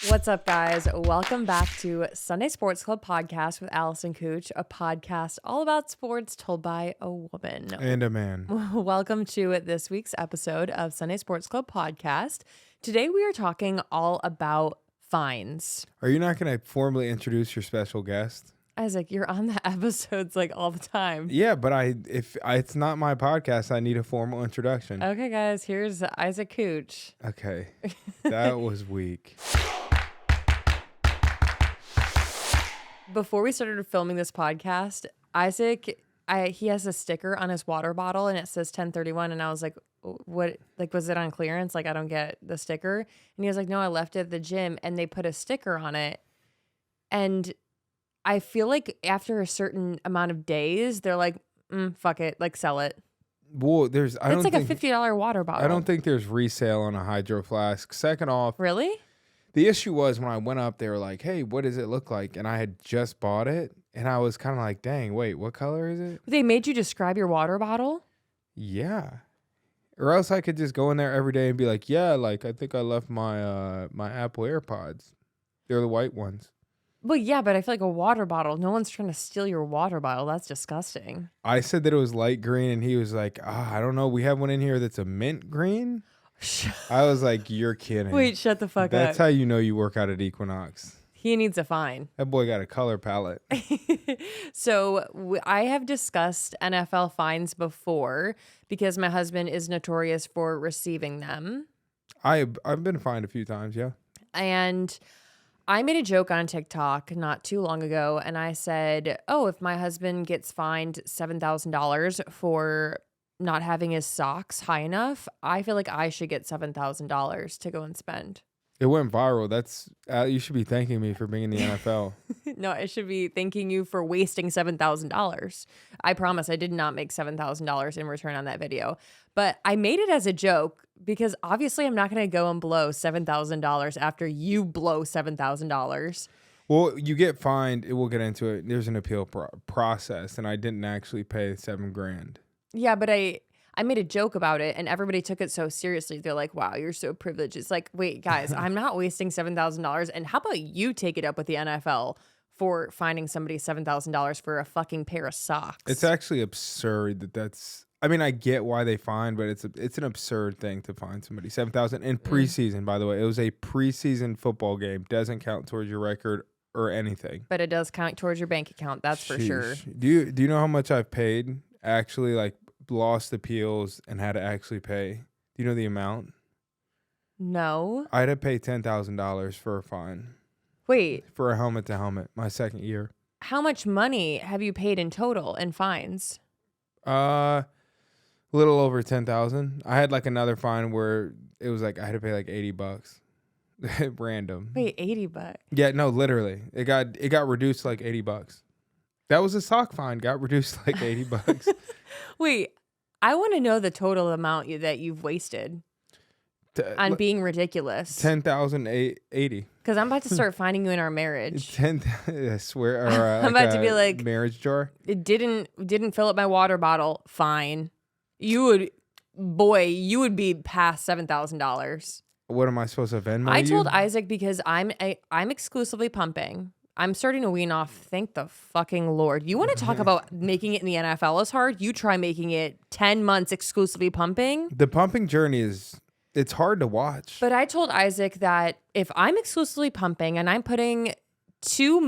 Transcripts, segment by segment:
What's up, guys? Welcome back to Sunday Sports Club podcast with Allison and Kuch, a podcast all about sports told by a woman. And a man. Welcome to this week's episode of Sunday Sports Club podcast. Today we are talking all about fines. Are you not going to formally introduce your special guest? Isaac, you're on the episodes like all the time. Yeah, but if it's not my podcast, I need a formal introduction. Okay, guys, here's Isaac Kuch. Okay, that was weak. Before we started filming this podcast, Isaac, he has a sticker on his water bottle and it says 1031, and I was like, what, like, was it on clearance? Like, I don't get the sticker. And he was like, no, I left it at the gym, and they put a sticker on it. And I feel like after a certain amount of days, they're like, fuck it, like, sell it. Well, it's like a $50 water bottle. I don't think there's resale on a hydro flask. Second off, really? The issue was when I went up, they were like, hey, what does it look like? And I had just bought it, and I was kind of like, dang, wait, what color is it? They made you describe your water bottle? Yeah. Or else I could just go in there every day and be like, yeah, like, I think I left my my Apple AirPods. They're the white ones. Well, yeah, but I feel like a water bottle, no one's trying to steal your water bottle. That's disgusting. I said that it was light green, and he was like, I don't know. We have one in here that's a mint green. I was like, you're kidding. Wait, shut the fuck up. That's how you know you work out at Equinox. He needs a fine. That boy got a color palette. So I have discussed NFL fines before because my husband is notorious for receiving them. I've been fined a few times, yeah. And I made a joke on TikTok not too long ago, and I said, oh, if my husband gets fined $7,000 for not having his socks high enough, I feel like I should get $7,000 to go and spend. It went viral. That's you should be thanking me for being in the NFL. No, I should be thanking you for wasting $7,000. I promise I did not make $7,000 in return on that video. But I made it as a joke because obviously I'm not going to go and blow $7,000 after you blow $7,000. Well, you get fined. We'll get into it. There's an appeal process, and I didn't actually pay $7,000. Yeah, but I made a joke about it, and everybody took it so seriously. They're like, wow, you're so privileged. It's like, wait, guys, I'm not wasting $7,000. And how about you take it up with the NFL for finding somebody $7,000 for a fucking pair of socks? It's actually absurd that's... I mean, I get why they fine, but it's an absurd thing to fine somebody $7,000 in preseason, by the way. It was a preseason football game. Doesn't count towards your record or anything. But it does count towards your bank account, that's for sure. Do you know how much I've paid? Actually, like, lost appeals and had to actually pay. Do you know the amount? No. I had to pay $10,000 for a fine. Wait. For a helmet to helmet, my second year. How much money have you paid in total in fines? A little over 10,000. I had like another fine where it was like I had to pay like $80. Random. Wait, $80? Yeah, no, literally. It got reduced to like $80. That was a sock fine. Got reduced to like $80. Wait, I want to know the total amount that you've wasted on being ridiculous. 10,080. Because I'm about to start finding you in our marriage. I swear. Or, I'm about to be like, marriage jar. It didn't fill up my water bottle. Fine. You would be past $7,000. What am I supposed to Venmo I you? told Isaac because I'm exclusively pumping. I'm starting to wean off. Thank the fucking Lord. You want to talk about making it in the NFL is hard? You try making it 10 months exclusively pumping. The pumping journey it's hard to watch. But I told Isaac that if I'm exclusively pumping and I'm putting two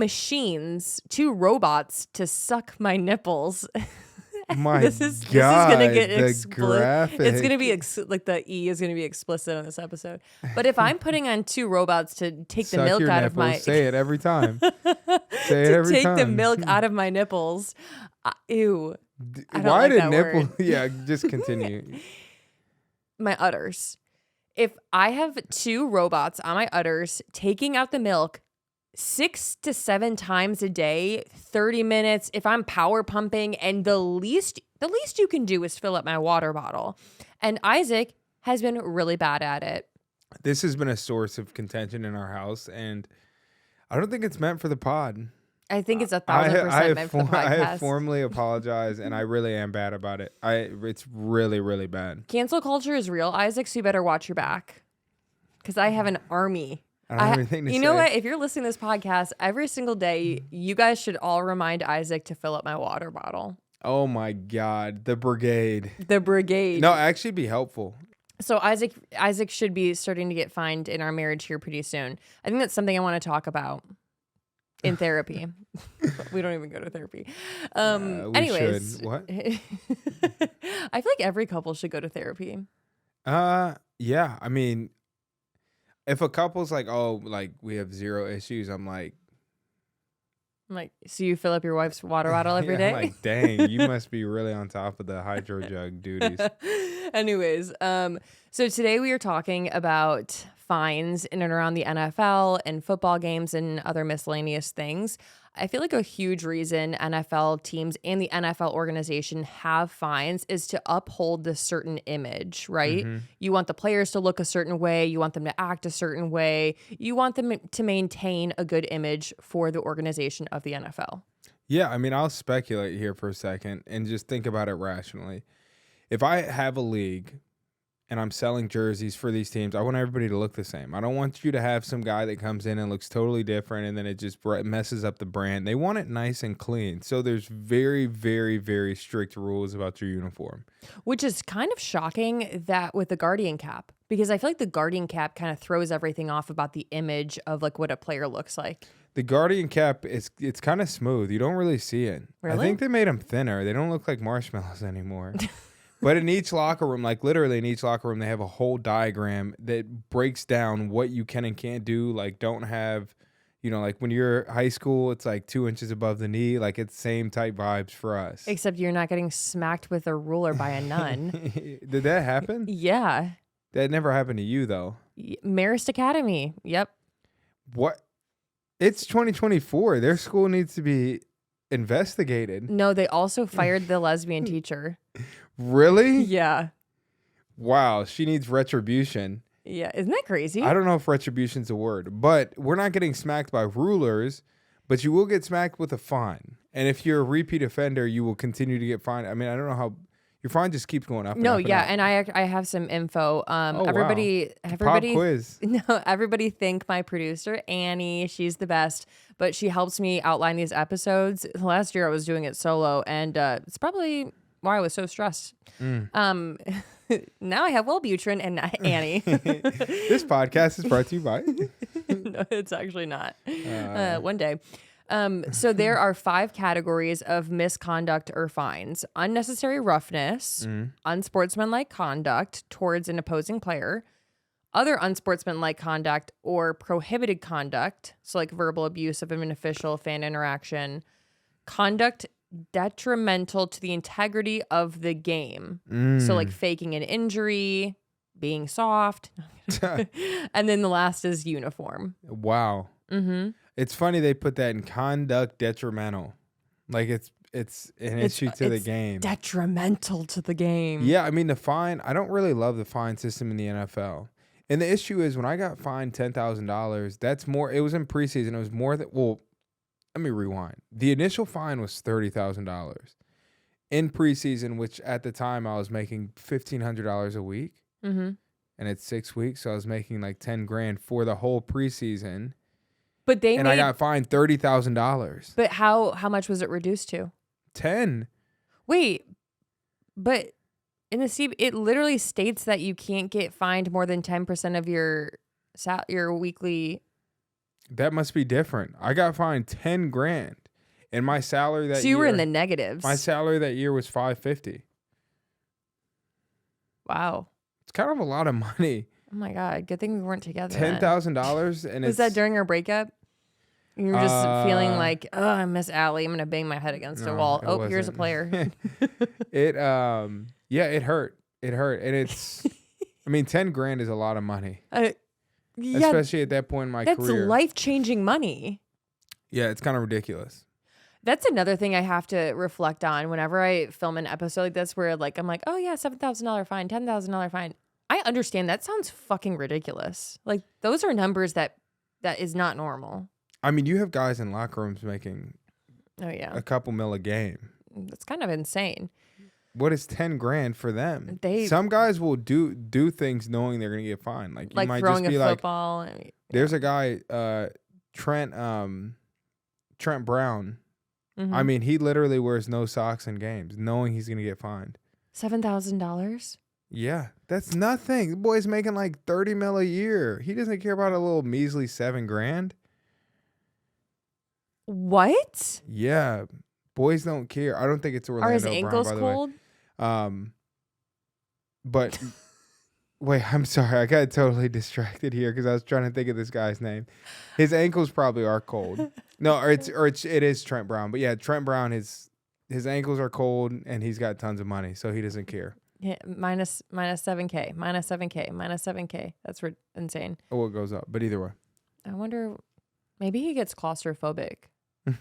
robots to suck my nipples. This is gonna get explicit. It's gonna be like the E is gonna be explicit on this episode. But if I'm putting on two robots to take the milk out of my say it every time. Say it every time. Take the milk out of my nipples. Ew. Why did nipple? Yeah, just continue. My udders. If I have two robots on my udders taking out the milk 6 to 7 times a day, 30 minutes, if I'm power pumping, and the least you can do is fill up my water bottle. And Isaac has been really bad at it. This has been a source of contention in our house, and I don't think it's meant for the pod. I think it's 1,000% meant for the podcast. I formally apologize, and I really am bad about it. It's really, really bad. Cancel culture is real, Isaac, so you better watch your back. Because I have an army I don't have anything to say. You know what? If you're listening to this podcast every single day, you guys should all remind Isaac to fill up my water bottle. Oh my God, the brigade. The brigade. No, actually be helpful. So Isaac should be starting to get fined in our marriage here pretty soon. I think that's something I want to talk about in therapy. We don't even go to therapy. Anyways, should. What? I feel like every couple should go to therapy. Yeah. I mean, if a couple's like, oh, like we have zero issues, I'm like, so you fill up your wife's water bottle every day? I'm like, dang, you must be really on top of the hydro jug duties. Anyways, so today we are talking about fines in and around the NFL and football games and other miscellaneous things. I feel like a huge reason NFL teams and the NFL organization have fines is to uphold the certain image, right? Mm-hmm. You want the players to look a certain way. You want them to act a certain way. You want them to maintain a good image for the organization of the NFL. Yeah, I mean, I'll speculate here for a second and just think about it rationally. If I have a league and I'm selling jerseys for these teams, I want everybody to look the same. I don't want you to have some guy that comes in and looks totally different and then it just messes up the brand. They want it nice and clean. So there's very, very, very strict rules about your uniform. Which is kind of shocking that with the Guardian cap, because I feel like the Guardian cap kind of throws everything off about the image of like what a player looks like. The Guardian cap, it's kind of smooth. You don't really see it. Really? I think they made them thinner. They don't look like marshmallows anymore. But in each locker room, like literally in each locker room, they have a whole diagram that breaks down what you can and can't do. Like don't have, like when you're high school, it's like 2 inches above the knee. Like it's same type vibes for us. Except you're not getting smacked with a ruler by a nun. Did that happen? Yeah. That never happened to you though. Marist Academy. Yep. What? It's 2024. Their school needs to be investigated. No, they also fired the lesbian teacher. Really? Yeah. Wow, she needs retribution. Yeah, isn't that crazy? I don't know if retribution's a word, but we're not getting smacked by rulers, but you will get smacked with a fine. And if you're a repeat offender, you will continue to get fined. I mean, I don't know how your fine just keeps going up. No, and up yeah, and up. and I have some info. Wow. Everybody, Pop quiz. No, everybody thank my producer Annie. She's the best, but she helps me outline these episodes. Last year I was doing it solo, and it's probably why I was so stressed. Now I have Wellbutrin and Annie. This podcast is brought to you by. No, it's actually not. One day. So there are 5 categories of misconduct or fines: unnecessary roughness, unsportsmanlike conduct towards an opposing player, other unsportsmanlike conduct or prohibited conduct, so like verbal abuse of an official, fan interaction, conduct detrimental to the integrity of the game. So like faking an injury, being soft. And then the last is uniform. Wow. Mm-hmm. It's funny they put that in conduct detrimental. Like it's an issue to the game. Detrimental to the game. Yeah, I mean the fine, I don't really love the fine system in the NFL. And the issue is when I got fined $10,000, that's more, it was in preseason, it was more than, well, let me rewind. The initial fine was $30,000 in preseason, which at the time I was making $1,500 a week. Mm-hmm. And it's 6 weeks, so I was making like $10,000 for the whole preseason. But I got fined $30,000. But how much was it reduced to? 10. Wait, but in the it literally states that you can't get fined more than 10% of your weekly. That must be different. I got fined $10,000, and my salary that year. So you were in the negatives. My salary that year was $550. Wow, it's kind of a lot of money. Oh my god! Good thing we weren't together. $10,000, and was that during our breakup? You were just feeling like, oh, I miss Allie. I'm gonna bang my head against a wall. Oh, here's a player. It hurt. It hurt, and it's. I mean, $10,000 is a lot of money. Yeah, especially at that point in my career. That's life-changing money. Yeah, it's kind of ridiculous. That's another thing I have to reflect on whenever I film an episode like this where like I'm like, oh yeah, $7,000 fine, $10,000 fine. I understand that sounds fucking ridiculous. Like those are numbers that is not normal. I mean, you have guys in locker rooms making a couple mil a game. That's kind of insane. what is 10 grand for them? They Some guys will do things knowing they're gonna get fined. Like you might throwing just be a like, football. there's a guy, Trent Brown. I mean, he literally wears no socks in games, knowing he's gonna get fined. $7,000. Yeah, that's nothing. The boy's making like 30 mil a year. He doesn't care about a little measly 7 grand. What? Yeah, boys don't care. I don't think it's Orlando Are his Brown, ankles by the cold? way. But wait, I'm sorry. I got totally distracted here because I was trying to think of this guy's name. His ankles probably are cold. No, it is Trent Brown. But yeah, Trent Brown, his ankles are cold and he's got tons of money, so he doesn't care. Yeah, minus 7K, minus 7K, minus 7K. That's insane. Oh, it goes up, but either way. I wonder, maybe he gets claustrophobic. I'm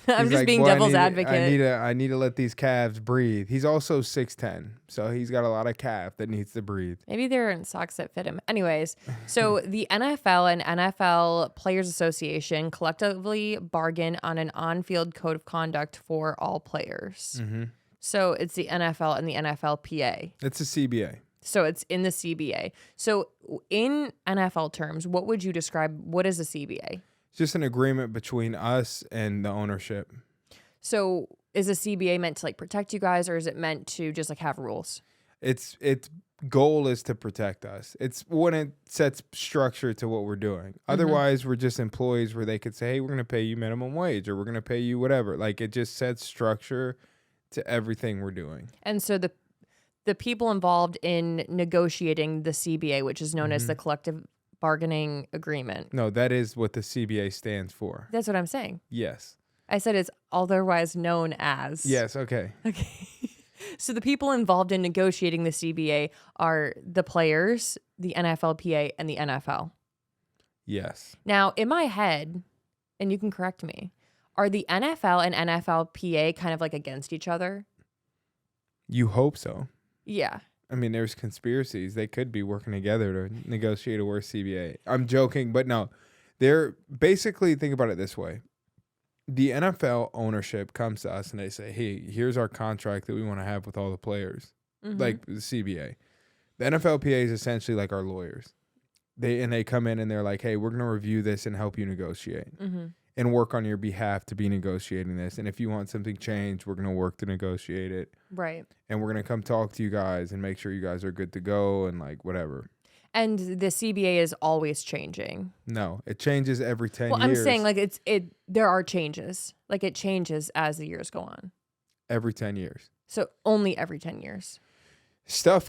He's just like, being "Boy, devil's advocate. I need to let these calves breathe." He's also 6'10", so he's got a lot of calf that needs to breathe. Maybe they're in socks that fit him. Anyways, so the NFL and NFL Players Association collectively bargain on an on-field code of conduct for all players. Mm-hmm. So it's the NFL and the NFLPA. It's a CBA. So it's in the CBA. So in NFL terms, what would you describe? What is a CBA? It's just an agreement between us and the ownership. So is a CBA meant to like protect you guys, or is it meant to just like have rules? Its goal is to protect us. It's when it sets structure to what we're doing. Otherwise, we're just employees where they could say, "Hey, we're going to pay you minimum wage," or "We're going to pay you whatever." Like it just sets structure to everything we're doing. And so the people involved in negotiating the CBA, which is known as the collective bargaining agreement. No, that is what the CBA stands for. That's what I'm saying. Yes. I said it's otherwise known as. Yes, okay. Okay. So the people involved in negotiating the CBA are the players, the NFLPA, and the NFL. Yes. Now, in my head, and you can correct me, are the NFL and NFLPA kind of like against each other? You hope so. Yeah. I mean, there's conspiracies. They could be working together to negotiate a worse CBA. I'm joking, but no. They're basically, think about it this way. The NFL ownership comes to us and they say, "Hey, here's our contract that we want to have with all the players." Like the CBA. The NFLPA is essentially like our lawyers. They come in and they're like, "Hey, we're going to review this and help you negotiate and work on your behalf to be negotiating this. And if you want something changed, we're going to work to negotiate it. Right. And we're going to come talk to you guys and make sure you guys are good to go and like whatever." And the CBA is always changing. No, it changes every 10 years. Well, I'm saying like there are changes. Like it changes as the years go on. Every 10 years. So only every 10 years. Stuff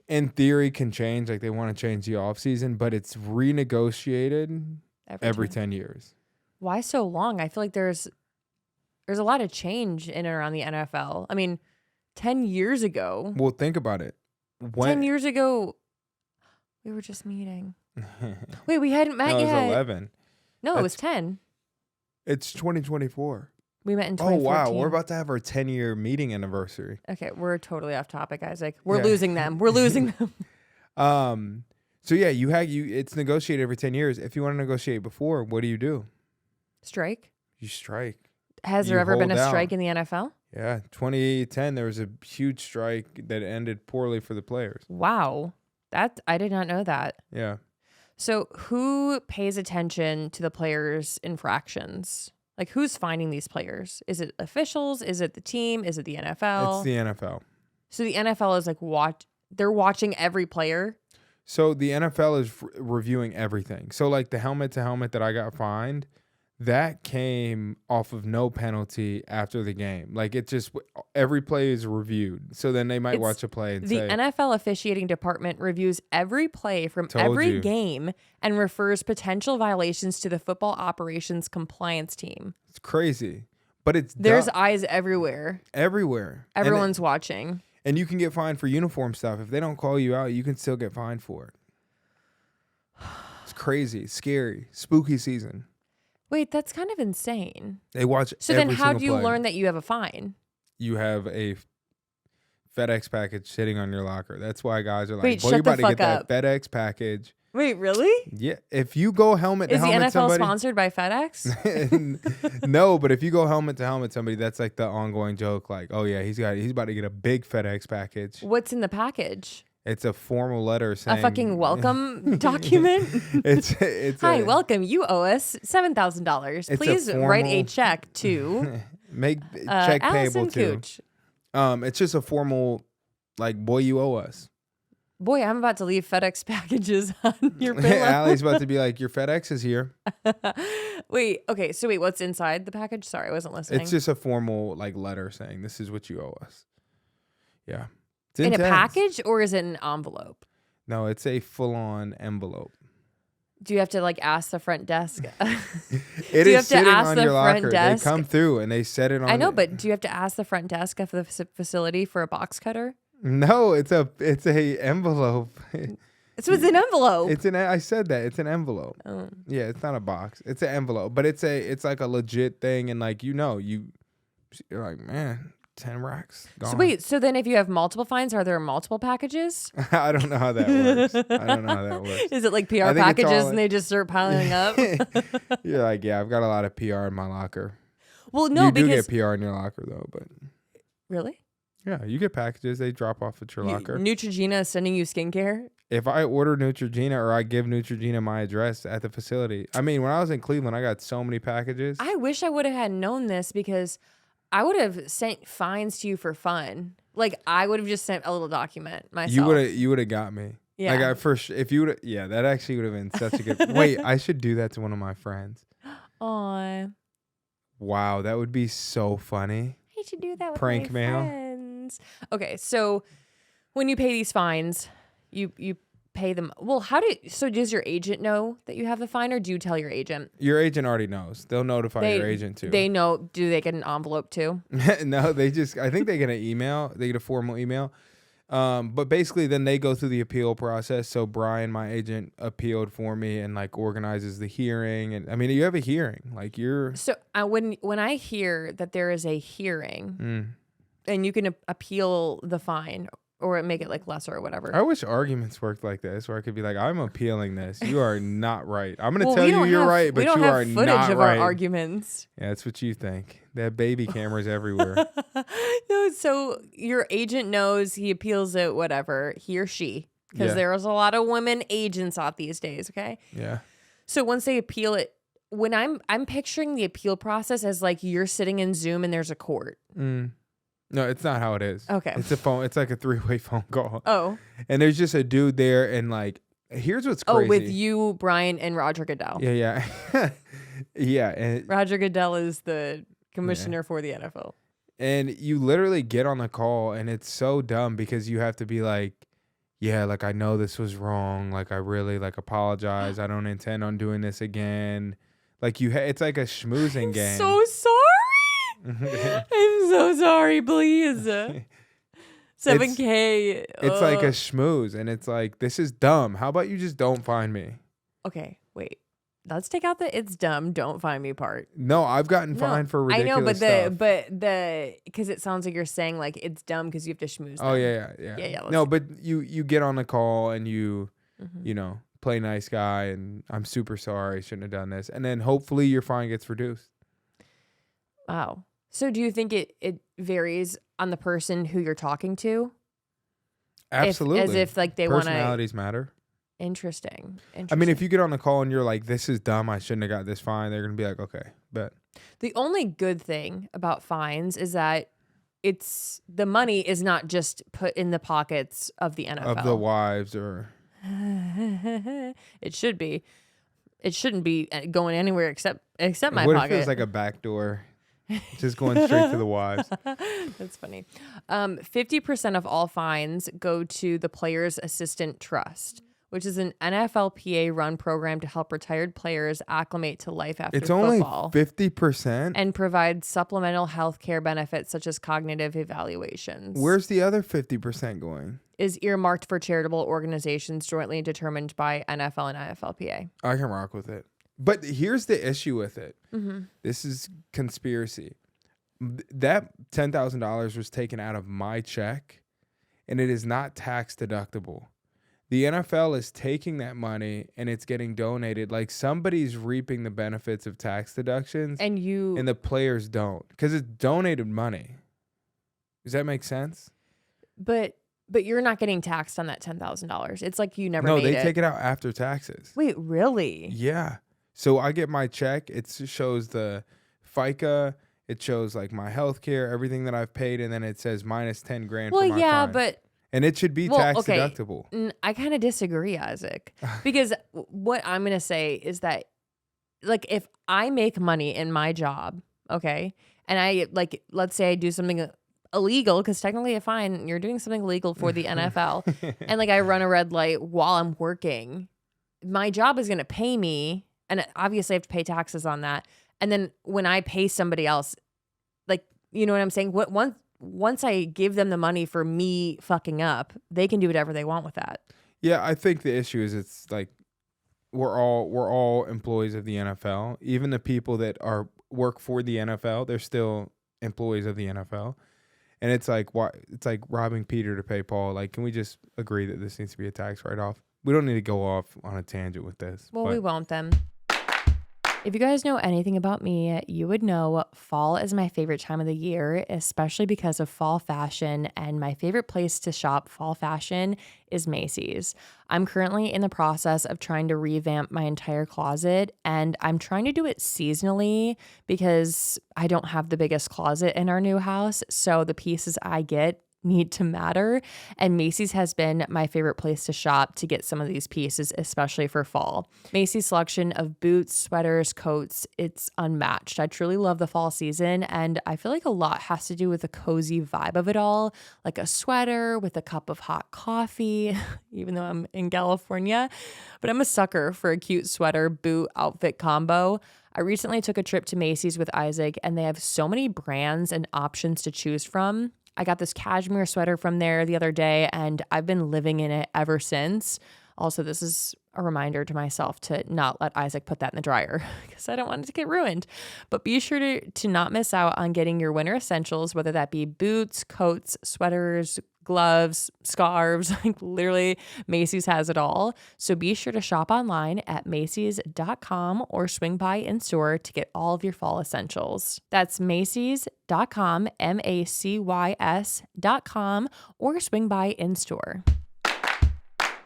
in theory can change. Like they want to change the off season, but it's renegotiated every 10 years. Why so long? I feel like there's a lot of change in and around the NFL. I mean, 10 years ago. Well, think about it. 10 years ago, we were just meeting. Wait, we hadn't met yet. yet. It was 11. No, it was 10. It's 2024. We met in 2014. Oh, wow. We're about to have our 10-year meeting anniversary. Okay, we're totally off topic, Isaac. We're losing them. We're losing them. So yeah, it's negotiated every 10 years. If you want to negotiate before, what do? Strike? You strike. Has there ever been a strike in the NFL? Yeah, 2010 there was a huge strike that ended poorly for the players. Wow. I did not know that. Yeah. So who pays attention to the players' infractions? Like who's finding these players? Is it officials? Is it the team? Is it the NFL? It's the NFL. So the NFL is like they're watching every player. So the NFL is reviewing everything. So like the helmet to helmet that I got fined, that came off of no penalty after the game. Like it just, every play is reviewed. So then they might watch a play and say. The NFL officiating department reviews every play from every game and refers potential violations to the football operations compliance team. It's crazy. But there's eyes everywhere. Everywhere. Everyone's watching. And you can get fined for uniform stuff. If they don't call you out, you can still get fined for it. It's crazy, scary, spooky season. Wait, that's kind of insane. They watch. So then, how do you learn that you have a fine? You have a FedEx package sitting on your locker. That's why guys are like, "Wait, "Boy, you about to get that FedEx package." Wait, really? Yeah, if you go helmet to Is the helmet NFL somebody, sponsored by FedEx? no, but if you go helmet to helmet somebody, that's like the ongoing joke. Like, oh yeah, he's about to get a big FedEx package. What's in the package? It's a formal letter saying A fucking welcome document? It's Hi, welcome. You owe us $7,000. Please write a check to make check Allison payable Kuch. to. It's just a formal, like, boy, you owe us. Boy, I'm about to leave FedEx packages on your pillow. Allie's about to be like, your FedEx is here. Wait, okay. So wait, what's inside the package? Sorry, I wasn't listening. It's just a formal like letter saying this is what you owe us. Yeah. It's in intense. a package, or is it an envelope? No, it's a full-on envelope. Do you have to like ask the front desk? It is sitting on your locker. They come through and they set it on. I know, but do you have to ask the front desk of the facility for a box cutter? No, it's a envelope. So it's an envelope. I said that it's an envelope. Oh. Yeah, it's not a box. It's an envelope, but it's like a legit thing, and like you're like, man, 10 racks. Gone. So wait, so then if you have multiple fines, are there multiple packages? I don't know how that works. I don't know how that works. Is it like PR packages and they just start piling up? You're like, yeah, I've got a lot of PR in my locker. Well, no, because you because do get PR in your locker though, but really. Yeah, you get packages. They drop off at your locker. Neutrogena is sending you skincare? If I order Neutrogena or I give Neutrogena my address at the facility. I mean, when I was in Cleveland, I got so many packages. I wish I would have had known this because I would have sent fines to you for fun. Like, I would have just sent a little document myself. You would have got me. Yeah. Like, if you would yeah, that actually would have been such a good... Wait, I should do that to one of my friends. Aw. Wow, that would be so funny. I should do that with Prank my mail. friends. Okay, so when you pay these fines, you pay them. Well, so does your agent know that you have the fine, or do you tell your agent? Your agent already knows. They'll notify your agent too. They know. Do they get an envelope too? No, I think they get an email. They get a formal email. But basically then they go through the appeal process. So Brian, my agent, appealed for me and like organizes the hearing. And I mean, you have a hearing. Like So when I hear that there is a hearing and you can appeal the fine or make it like lesser or whatever. I wish arguments worked like this, where I could be like, I'm appealing this. You are not right. I'm going to tell you you're right, but you are not right. We don't have footage of our arguments. Yeah, that's what you think. They have baby cameras everywhere. No, so your agent knows, he appeals it, whatever, he or she, because there's a lot of women agents out these days, okay? Yeah. So once they appeal it, when I'm picturing the appeal process as like you're sitting in Zoom and there's a court. No, it's not how it is. Okay. It's a phone. It's like a 3-way phone call. Oh. And there's just a dude there, and like, here's what's crazy. Oh, with you, Brian, and Roger Goodell. Yeah. Yeah. And Roger Goodell is the commissioner for the NFL. And you literally get on the call, and it's so dumb because you have to be like, yeah, like, I know this was wrong. Like, I really like apologize. I don't intend on doing this again. Like, it's like a schmoozing game. So sorry. I'm so sorry, please. 7K. It's like a schmooze, and it's like, this is dumb. How about you just don't find me? Okay, wait. Let's take out the "it's dumb, don't find me" part. No, I've gotten fined for ridiculous stuff. I know, but because it sounds like you're saying like it's dumb because you have to schmooze them. Oh yeah. No, but you get on the call and you know, play nice guy, and I'm super sorry, shouldn't have done this, and then hopefully your fine gets reduced. Wow. So do you think it varies on the person who you're talking to? Absolutely. As if like they want to. Personalities matter. Interesting. I mean, if you get on the call and you're like, this is dumb, I shouldn't have got this fine, they're going to be like, okay, bet. The only good thing about fines is that the money is not just put in the pockets of the NFL. Of the wives or. It should be. It shouldn't be going anywhere except my pocket. What if it was like a back door? Just going straight to the wives. That's funny. 50% of all fines go to the Players Assistant Trust, which is an NFLPA-run program to help retired players acclimate to life after football. It's only 50%? And provide supplemental health care benefits such as cognitive evaluations. Where's the other 50% going? Is earmarked for charitable organizations jointly determined by NFL and NFLPA. I can rock with it. But here's the issue with it. Mm-hmm. This is conspiracy. That $10,000 was taken out of my check, and it is not tax deductible. The NFL is taking that money and it's getting donated. Like somebody's reaping the benefits of tax deductions And the players don't because it's donated money. Does that make sense? But you're not getting taxed on that $10,000. It's like you never No, made they it. take it out after taxes. Wait, really? Yeah. So I get my check. It shows the FICA. It shows like my health care, everything that I've paid, and then it says minus 10 grand for my fine. But and it should be tax deductible. I kind of disagree, Isaac, because what I'm going to say is that, like, if I make money in my job, okay, and I, like, let's say I do something illegal, because technically a fine, you're doing something illegal for the NFL, and, like, I run a red light while I'm working, my job is going to pay me, and obviously I have to pay taxes on that, and then when I pay somebody else, like, you know what I'm saying? Once I give them the money for me fucking up, they can do whatever they want with that. Yeah, I think the issue is it's like we're all employees of the NFL. Even the people that work for the NFL, they're still employees of the NFL. And it's like robbing Peter to pay Paul. Like, can we just agree that this needs to be a tax write-off? We don't need to go off on a tangent with this. Well, we won't then. If you guys know anything about me, you would know fall is my favorite time of the year, especially because of fall fashion, and my favorite place to shop fall fashion is Macy's. I'm currently in the process of trying to revamp my entire closet, and I'm trying to do it seasonally because I don't have the biggest closet in our new house, so the pieces I get need to matter, and Macy's has been my favorite place to shop to get some of these pieces, especially for fall. Macy's selection of boots, sweaters, coats, it's unmatched. I truly love the fall season, and I feel like a lot has to do with the cozy vibe of it all, like a sweater with a cup of hot coffee, even though I'm in California, but I'm a sucker for a cute sweater boot outfit combo. I recently took a trip to Macy's with Isaac, and they have so many brands and options to choose from. I got this cashmere sweater from there the other day, and I've been living in it ever since. Also, this is a reminder to myself to not let Isaac put that in the dryer because I don't want it to get ruined. But be sure to not miss out on getting your winter essentials, whether that be boots, coats, sweaters, gloves, scarves, like literally Macy's has it all. So be sure to shop online at Macys.com or swing by in store to get all of your fall essentials. That's Macys.com, Macys.com, or swing by in store.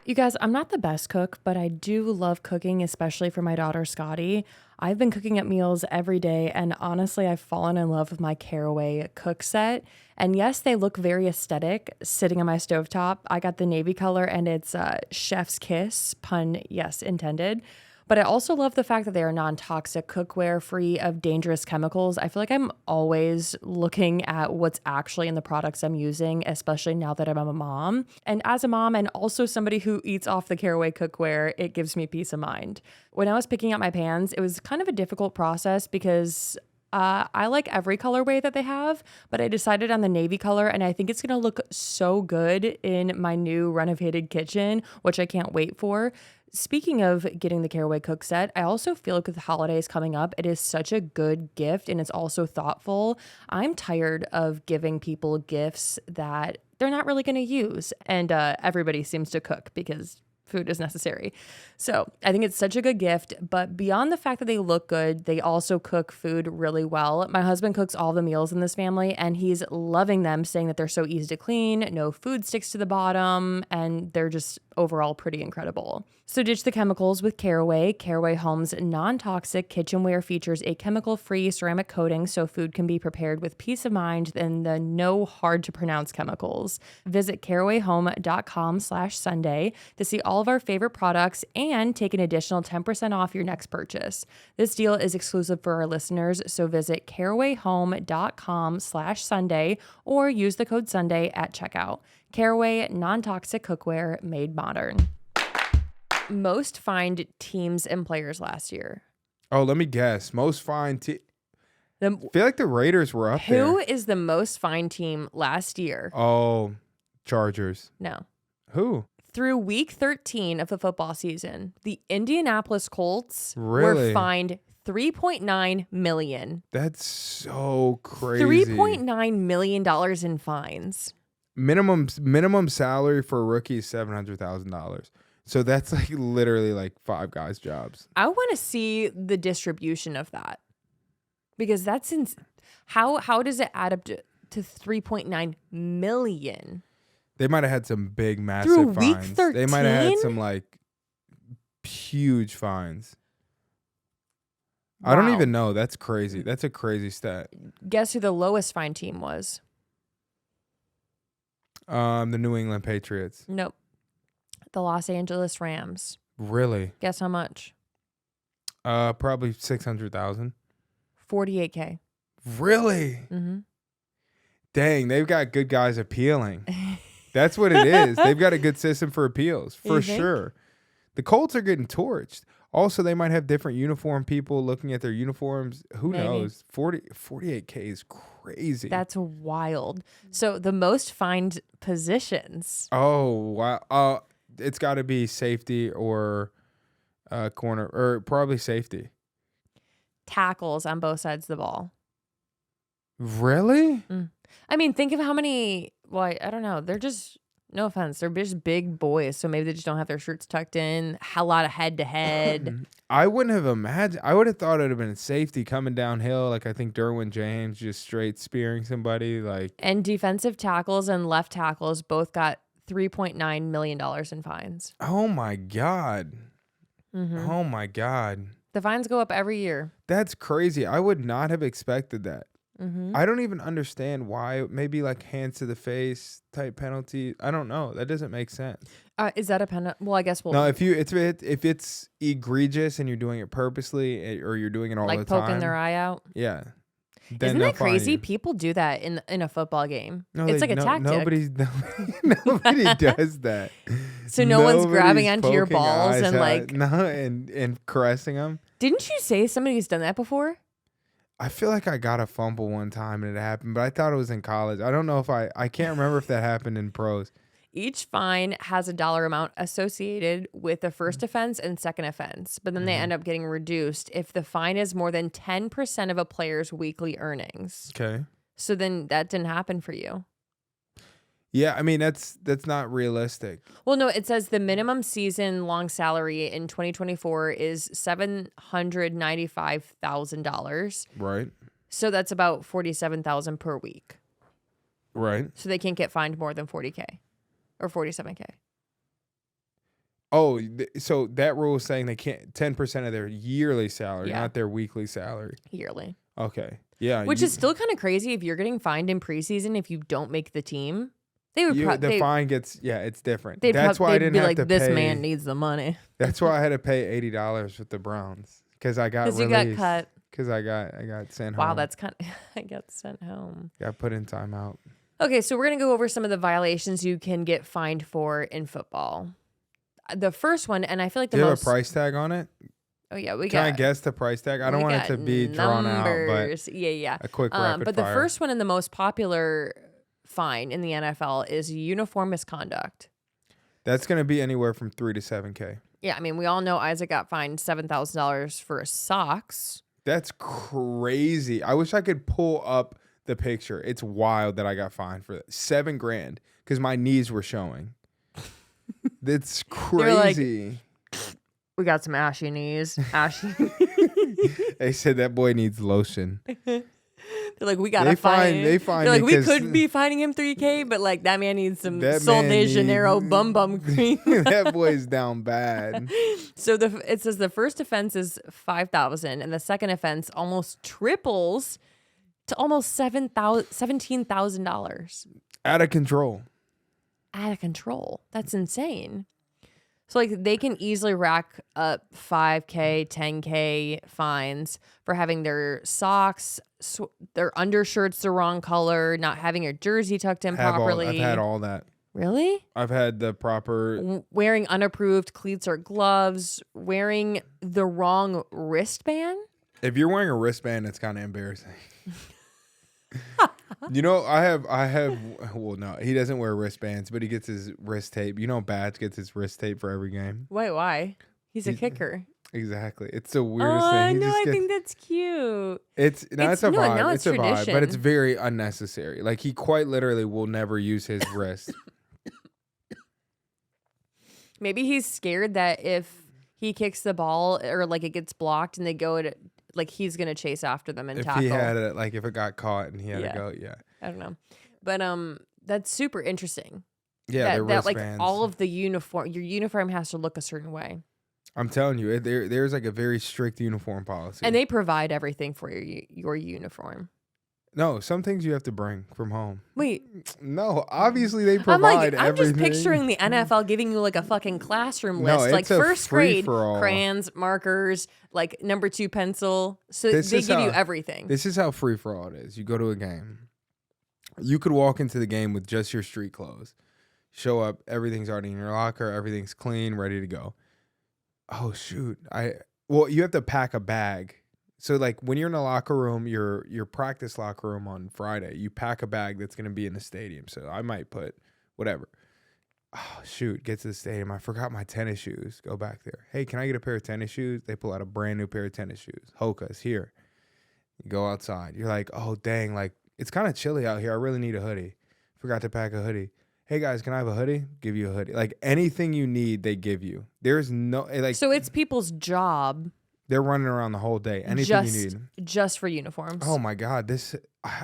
You guys, I'm not the best cook, but I do love cooking, especially for my daughter, Scotty. I've been cooking up meals every day, and honestly, I've fallen in love with my Caraway cook set. And yes, they look very aesthetic sitting on my stovetop. I got the navy color, and it's chef's kiss, pun yes intended. But I also love the fact that they are non-toxic cookware, free of dangerous chemicals. I feel like I'm always looking at what's actually in the products I'm using, especially now that I'm a mom. And as a mom and also somebody who eats off the Caraway cookware, it gives me peace of mind. When I was picking out my pans, it was kind of a difficult process because I like every colorway that they have, but I decided on the navy color, and I think it's going to look so good in my new renovated kitchen, which I can't wait for. Speaking of getting the Caraway cook set, I also feel like with the holidays coming up, it is such a good gift, and it's also thoughtful. I'm tired of giving people gifts that they're not really going to use, and everybody seems to cook because food is necessary. So I think it's such a good gift, but beyond the fact that they look good, they also cook food really well. My husband cooks all the meals in this family, and he's loving them, saying that they're so easy to clean, no food sticks to the bottom, and they're just overall pretty incredible. So ditch the chemicals with Caraway. Caraway Home's non-toxic kitchenware features a chemical-free ceramic coating so food can be prepared with peace of mind and the no hard-to-pronounce chemicals. Visit carawayhome.com/Sunday to see all of our favorite products and take an additional 10% off your next purchase. This deal is exclusive for our listeners, so visit carawayhome.com/Sunday or use the code Sunday at checkout. Caraway, non-toxic cookware made modern. Most fined teams and players last year. Oh, let me guess. Most fined team. I feel like the Raiders were up there. Who is the most fined team last year? Oh, Chargers. No. Who? Through week 13 of the football season, the Indianapolis Colts Really? were fined $3.9 million. That's so crazy. $3.9 million in fines. minimum salary for a rookie is $700,000. So that's like literally like 5 guys' jobs. I want to see the distribution of that because that's how does it add up to 3.9 million? They might have had some big, massive Through week fines. 13? They might have had some like huge fines. Wow. I don't even know. That's crazy. That's a crazy stat. Guess who the lowest fine team was? The New England Patriots. Nope. The Los Angeles Rams. Really? Guess how much? Probably 600,000. 48K. Really? Mm-hmm. Dang, they've got good guys appealing. That's what it is. They've got a good system for appeals, for sure. The Colts are getting torched. Also, they might have different uniform people looking at their uniforms. Who knows? 48K is crazy. That's wild. So the most fined positions. Oh, wow. It's got to be safety or corner, or probably safety. Tackles on both sides of the ball. Really? I mean, think of how many, well, I don't know. They're just, no offense, they're just big boys. So maybe they just don't have their shirts tucked in. A lot of head to head. I wouldn't have imagined. I would have thought it would have been safety coming downhill. Like I think Derwin James just straight spearing somebody. Like, and defensive tackles and left tackles both got $3.9 million in fines. oh my God. Mm-hmm. Oh my God. The fines go up every year. That's crazy. I would not have expected that. Mm-hmm. I don't even understand why. Maybe like hands to the face type penalty. I don't know. That doesn't make sense. Is that a penalty? Well, I guess we'll. No, if it's egregious and you're doing it purposely or you're doing it all the time, like poking their eye out. Yeah. Isn't that crazy? People do that in a football game. No, it's like a tactic. Nobody does that. So no one's grabbing onto your poking balls eyes and out. like and caressing them. Didn't you say somebody's done that before? I feel like I got a fumble one time and it happened, but I thought it was in college. I don't know if I can't remember if that happened in pros. Each fine has a dollar amount associated with the first offense and second offense, but then they end up getting reduced if the fine is more than 10% of a player's weekly earnings. Okay. So then that didn't happen for you. Yeah, I mean that's not realistic. Well, no, it says the minimum season long salary in 2024 is $795,000. Right. So that's about $47,000 per week. Right. So they can't get fined more than $40K or $47K. Oh, so that rule is saying they can't 10% of their yearly salary, not their weekly salary. Yearly. Okay. Yeah. Which is still kind of crazy if you're getting fined in preseason if you don't make the team. They would the fine gets it's different. That's why I didn't have to pay. This man needs needs the money. That's why I had to pay $80 with the Browns because I got released. You got cut. Because I got sent home. Wow, that's kind of I got sent home. Got put in timeout. Okay, so we're gonna go over some of the violations you can get fined for in football. The first one, and I feel like Do you have a price tag on it? Oh yeah, Can I guess the price tag? I don't want it to be drawn out, but yeah. A quick rapid but fire. the first one and the most popular fine in the NFL is uniform misconduct. That's going to be anywhere from $3,000 to $7,000. Yeah, I mean, we all know Isaac got fined $7,000 for socks. That's crazy. I wish I could pull up the picture. It's wild that I got fined for that. $7,000 because my knees were showing. That's crazy. We got some ashy knees. Ashy. They said that boy needs lotion. They're like, we gotta fine. They find. They're like, we could be fining him $3,000, but like that man needs some Sol de Janeiro bum cream. That boy's down bad. So it says the first offense is $5,000, and the second offense almost triples to almost $17,000. Out of control. Out of control. That's insane. So like they can easily rack up $5,000, $10,000 fines for having their socks, their undershirts the wrong color, not having your jersey tucked in properly. I've had all that. Really? I've had the proper... Wearing unapproved cleats or gloves, wearing the wrong wristband. If you're wearing a wristband, it's kind of embarrassing. You know, I have, well, no, he doesn't wear wristbands, but he gets his wrist tape. You know, Badge gets his wrist tape for every game. Wait, why? He's a kicker. Exactly. It's the weirdest Oh, thing. no, I think that's cute. It's a vibe. Now It's a vibe, but tradition. it's very unnecessary. Like he quite literally will never use his wrist. Maybe he's scared that if he kicks the ball or like it gets blocked and they go at it, like he's gonna chase after them and If tackle. he had it, like if it got caught and he had to go, yeah. I don't know, but that's super interesting. Yeah, that like wristbands. all of your uniform has to look a certain way. I'm telling you, there's like a very strict uniform policy. And they provide everything for your uniform. No, some things you have to bring from home. Wait. No, obviously they provide everything. I'm just picturing the NFL giving you like a fucking classroom list. It's like a first grade, free-for-all. crayons, markers, like number 2 pencil. So they give you everything. This is how free for all it is. You go to a game. You could walk into the game with just your street clothes. Show up, everything's already in your locker, everything's clean, ready to go. Oh shoot. You have to pack a bag. So like when you're in the locker room, your practice locker room on Friday, you pack a bag that's gonna be in the stadium. So I might put whatever. Oh shoot, get to the stadium. I forgot my tennis shoes. Go back there. Hey, can I get a pair of tennis shoes? They pull out a brand new pair of tennis shoes. Hoka's here. You go outside. You're like, oh dang, like it's kind of chilly out here. I really need a hoodie. Forgot to pack a hoodie. Hey guys, can I have a hoodie? Give you a hoodie. Like anything you need, they give you. There's no like. So it's people's job. They're running around the whole day. Anything you need. Just for uniforms. Oh my God,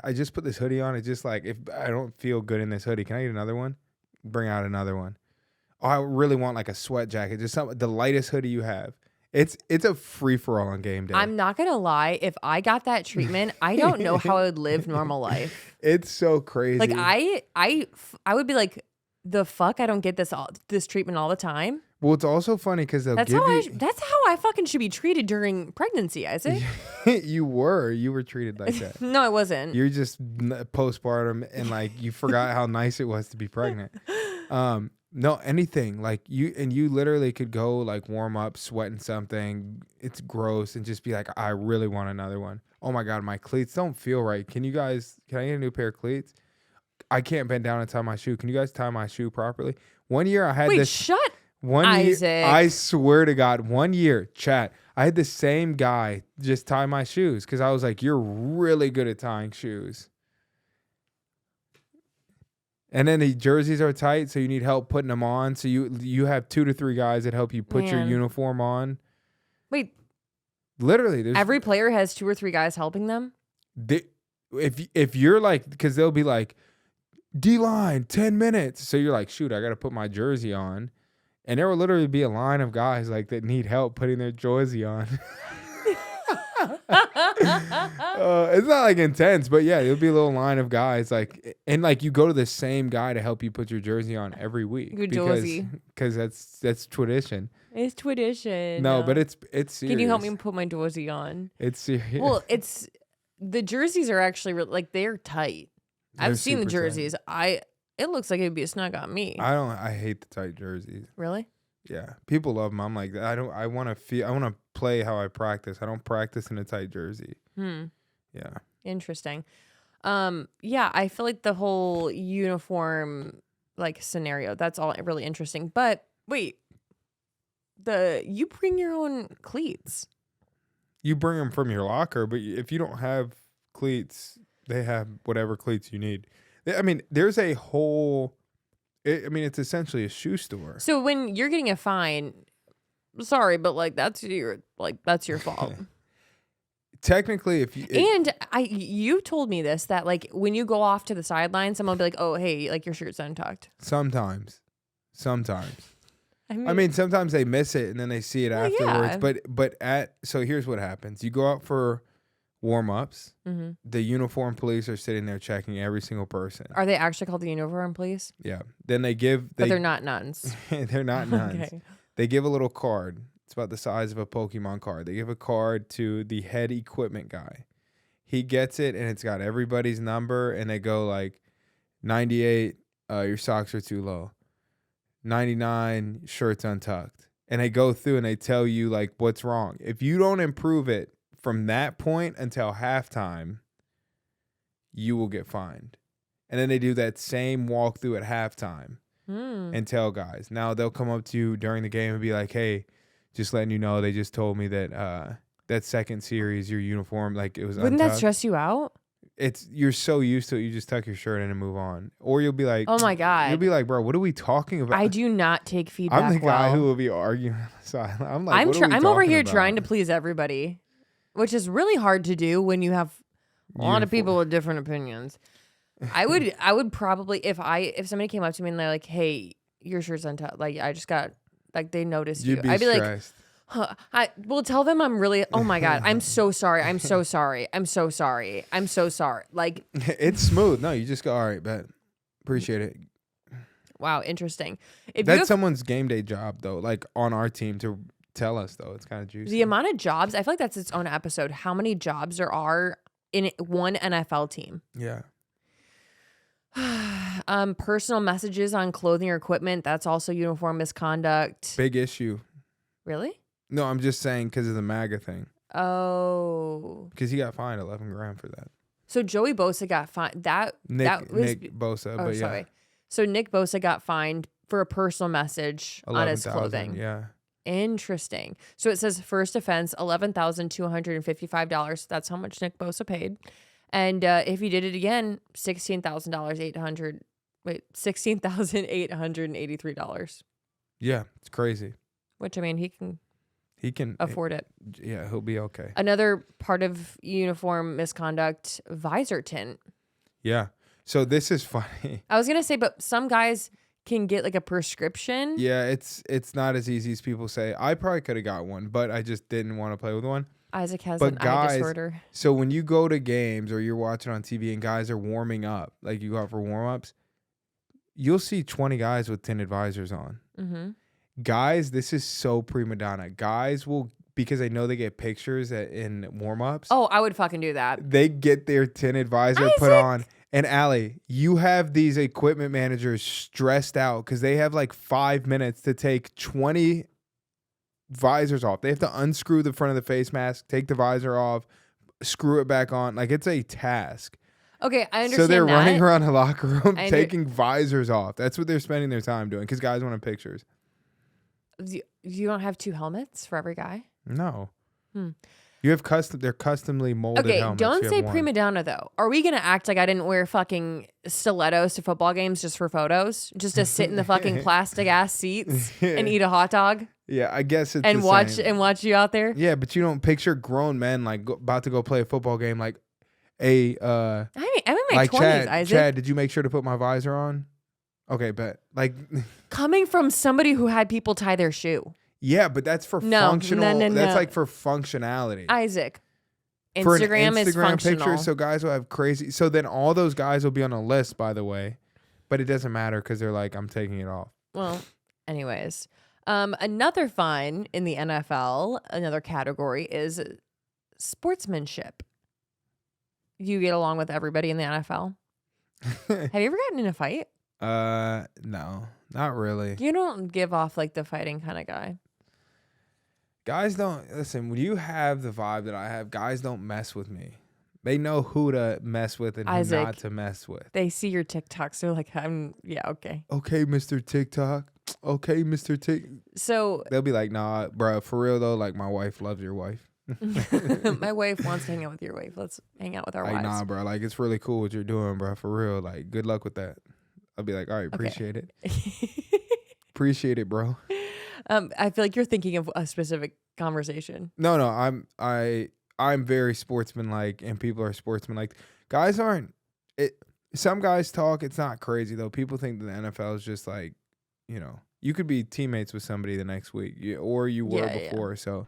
I just put this hoodie on. It's just like if I don't feel good in this hoodie, can I get another one? Bring out another one. Oh, I really want like a sweat jacket. Just the lightest hoodie you have. It's a free for all on game day. I'm not gonna lie. If I got that treatment, I don't know how I would live normal life. It's so crazy. Like I would be like, the fuck, I don't get this treatment all the time. Well, it's also funny because that's how I fucking should be treated during pregnancy, Isaac. You were treated like that. No, I wasn't. You're just postpartum and like you forgot how nice it was to be pregnant. No, anything like you literally could go like warm up, sweating something. It's gross and just be like, I really want another one. Oh my God, my cleats don't feel right. Can I get a new pair of cleats? I can't bend down and tie my shoe. Can you guys tie my shoe properly? One year I had this. Shut Isaac. Year, I swear to God, 1 year, chat, I had the same guy just tie my shoes because I was like, you're really good at tying shoes. And then the jerseys are tight, so you need help putting them on. So you have 2 to 3 guys that help you put your uniform on. Wait. Literally. Every player has 2 or 3 guys helping them? If you're like, because they'll be like, D-line, 10 minutes. So you're like, shoot, I got to put my jersey on. And there will literally be a line of guys like that need help putting their jersey on. It's not like intense, but yeah, there'll be a little line of guys like, and like you go to the same guy to help you put your jersey on every week because that's tradition. It's tradition. No, but it's serious. Can you help me put my jersey on? It's serious. Well, the jerseys are actually like they're tight. I've seen the jerseys. Tight. It looks like it'd be a snug on me. I hate the tight jerseys. Really? Yeah, people love them. I'm like, I want to play how I practice. I don't practice in a tight jersey. Yeah. Interesting. Yeah, I feel like the whole uniform like scenario, that's all really interesting. But wait, you bring your own cleats. You bring them from your locker, but if you don't have cleats, they have whatever cleats you need. I mean, there's a whole... it's essentially a shoe store. So when you're getting a fine, sorry, but like that's your fault. Technically, if you you told me this, that like when you go off to the sideline, someone will be like, "Oh, hey, like your shirt's untucked." Sometimes. I mean, sometimes they miss it and then they see it afterwards. Yeah. So here's what happens: you go out for warm-ups. Mm-hmm. The uniform police are sitting there checking every single person. Are they actually called the uniform police? Yeah. Then but they're not nuns. They're not nuns. Okay. They give a little card. It's about the size of a Pokemon card. They give a card to the head equipment guy. He gets it, and it's got everybody's number, and they go like, 98, your socks are too low. 99, shirt's untucked. And they go through, and they tell you like what's wrong. If you don't improve it from that point until halftime, you will get fined. And then they do that same walkthrough at halftime and tell guys. Now they'll come up to you during the game and be like, hey, just letting you know, they just told me that that second series, your uniform, like it was Wouldn't that untucked. stress you out? You're so used to it, you just tuck your shirt in and move on. Or you'll be like, Oh my God. You'll be like, bro, what are we talking about? I do not take feedback. I'm the guy well. who will be arguing on the side. I'm like, I'm over here about? trying to please everybody, which is really hard to do when you have a lot of people with different opinions. I would probably, if somebody came up to me and they're like, hey, your shirt's untucked, like I just got, like they noticed you. I'd be stressed. like, I will tell them I'm really, oh my God, I'm so sorry. I'm so sorry. I'm so sorry. I'm so sorry. Like, it's smooth. No, you just go, all right, bet. Appreciate it. Wow, interesting. If That's someone's game day job, though, like on our team to tell us, though. It's kind of juicy. The amount of jobs, I feel like that's its own episode. How many jobs there are in one NFL team? Yeah. Personal messages on clothing or equipment. That's also uniform misconduct. Big issue. Really? No, I'm just saying because of the MAGA thing. Oh. Because he got fined $11,000 for that. So Joey Bosa got fined. Nick Bosa, but yeah. Sorry. So Nick Bosa got fined for a personal message on his clothing. Yeah. Interesting. So it says first offense, $11,255. That's how much Nick Bosa paid. And if he did it again, $16,883. Yeah, it's crazy. Which, I mean, he can afford it. Yeah, he'll be okay. Another part of uniform misconduct, visor tint. Yeah. So this is funny. I was going to say, but some guys can get like a prescription. Yeah, it's not as easy as people say. I probably could have got one, but I just didn't want to play with one. Isaac has an eye disorder. So when you go to games or you're watching on TV and guys are warming up, like you go out for warm-ups, you'll see 20 guys with tinted visors on. Mm-hmm. Guys, this is so prima donna. Guys will, because I know they get pictures in warm-ups. Oh, I would fucking do that. They get their tinted visor put on. And Allie, you have these equipment managers stressed out because they have like 5 minutes to take 20 visors off. They have to unscrew the front of the face mask, take the visor off, screw it back on. Like, it's a task. Okay, I understand. So they're running around the locker room taking visors off. That's what they're spending their time doing because guys want pictures. You don't have two helmets for every guy? No. You have they're customly molded helmets. Okay, don't say prima donna though. Are we gonna act like I didn't wear fucking stilettos to football games just for photos? Just to sit in the fucking plastic ass seats and eat a hot dog? Yeah, I guess it's and watch you out there. Yeah, but you don't picture grown men like about to go play a football game like I'm in my like 20s, Isaac. Chad, did you make sure to put my visor on? Okay, bet. Like coming from somebody who had people tie their shoe. Yeah, but that's for functional. No. That's like for functionality. Isaac. Instagram is functional. picture, so guys will have crazy. So then all those guys will be on a list, by the way, but it doesn't matter because they're like, I'm taking it off. Well, anyways, another fine in the NFL, another category is sportsmanship. You get along with everybody in the NFL. Have you ever gotten in a fight? No, not really. You don't give off like the fighting kind of guy. Guys don't listen. When you have the vibe that I have, guys don't mess with me. They know who to mess with and Isaac, who not to mess with. They see your TikToks. They're like, okay. Okay, Mr. TikTok. Okay, Mr. Tik. So they'll be like, nah, bro, for real though. Like my wife loves your wife. My wife wants to hang out with your wife. Let's hang out with our wives. Nah, bro. Like it's really cool what you're doing, bro. For real. Like good luck with that. I'll be like, all right, appreciate it. Appreciate it, bro. I feel like you're thinking of a specific conversation. No, I'm very sportsmanlike, and people are sportsmanlike. Guys aren't. Some guys talk. It's not crazy though. People think that the NFL is just like, you could be teammates with somebody the next week, or you were before. Yeah. So.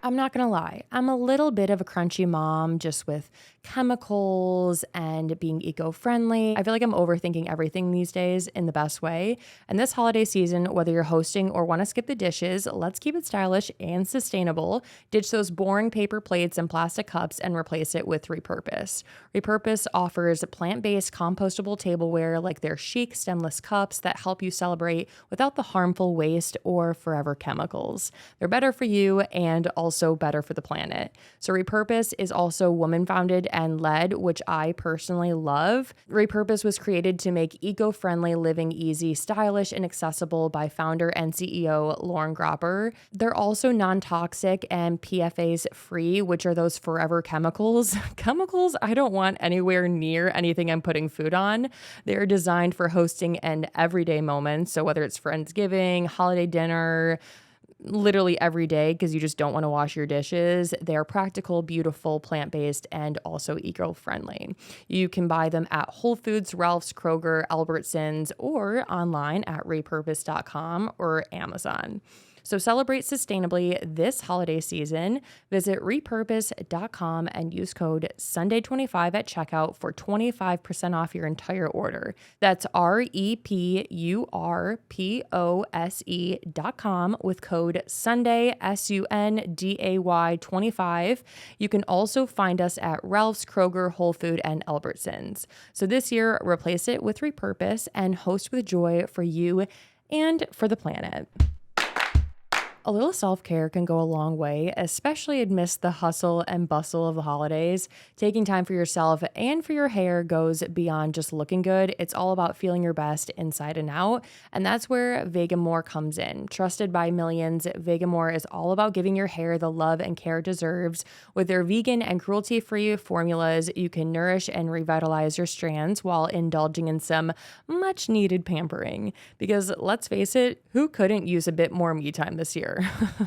I'm not going to lie. I'm a little bit of a crunchy mom just with chemicals and being eco-friendly. I feel like I'm overthinking everything these days in the best way. And this holiday season, whether you're hosting or want to skip the dishes, let's keep it stylish and sustainable. Ditch those boring paper plates and plastic cups and replace it with Repurpose. Repurpose offers plant-based compostable tableware like their chic stemless cups that help you celebrate without the harmful waste or forever chemicals. They're better for you and also also better for the planet. So Repurpose is also woman-founded and led, which I personally love. Repurpose was created to make eco-friendly living easy, stylish, and accessible by founder and CEO Lauren Gropper. They're also non-toxic and PFAS free, which are those forever chemicals. Chemicals I don't want anywhere near anything I'm putting food on. They're designed for hosting and everyday moments. So whether it's Friendsgiving, holiday dinner, literally every day, because you just don't want to wash your dishes. They are practical, beautiful, plant-based, and also eco-friendly. You can buy them at Whole Foods, Ralph's, Kroger, Albertsons, or online at repurpose.com or Amazon. So celebrate sustainably this holiday season. Visit repurpose.com and use code Sunday25 at checkout for 25% off your entire order. That's repurpose.com with code Sunday, SUNDAY 25. You can also find us at Ralph's, Kroger, Whole Food, and Albertsons. So this year, replace it with Repurpose and host with joy for you and for the planet. A little self-care can go a long way, especially amidst the hustle and bustle of the holidays. Taking time for yourself and for your hair goes beyond just looking good. It's all about feeling your best inside and out, and that's where Vegamour comes in. Trusted by millions, Vegamour is all about giving your hair the love and care it deserves. With their vegan and cruelty-free formulas, you can nourish and revitalize your strands while indulging in some much-needed pampering. Because let's face it, who couldn't use a bit more me time this year?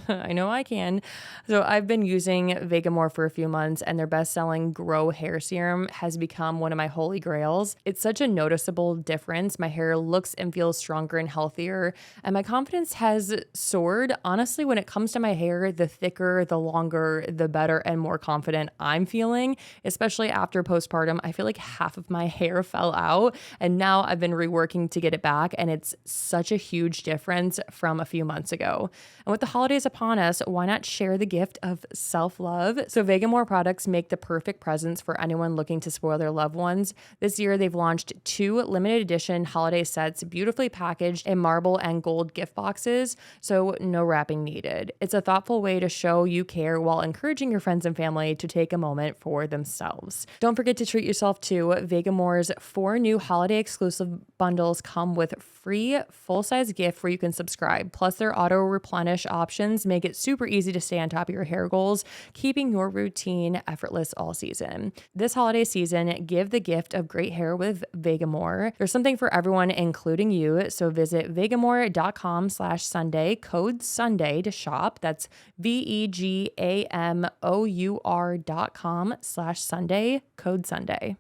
I know I can. So I've been using Vegamour for a few months, and their best-selling Grow Hair Serum has become one of my holy grails. It's such a noticeable difference. My hair looks and feels stronger and healthier, and my confidence has soared. Honestly, when it comes to my hair, the thicker, the longer, the better and more confident I'm feeling, especially after postpartum. I feel like half of my hair fell out, and now I've been reworking to get it back, and it's such a huge difference from a few months ago. And with the holidays upon us, why not share the gift of self-love? So Vegamour products make the perfect presents for anyone looking to spoil their loved ones. This year, they've launched 2 limited edition holiday sets, beautifully packaged in marble and gold gift boxes, so no wrapping needed. It's a thoughtful way to show you care while encouraging your friends and family to take a moment for themselves. Don't forget to treat yourself too. Vegamour's 4 new holiday exclusive bundles come with free full-size gift where you can subscribe. Plus, their auto-replenish options make it super easy to stay on top of your hair goals, keeping your routine effortless all season. This holiday season, give the gift of great hair with Vegamour. There's something for everyone, including you. So visit vegamour.com/Sunday, code Sunday to shop. That's vegamour.com/Sunday, code Sunday.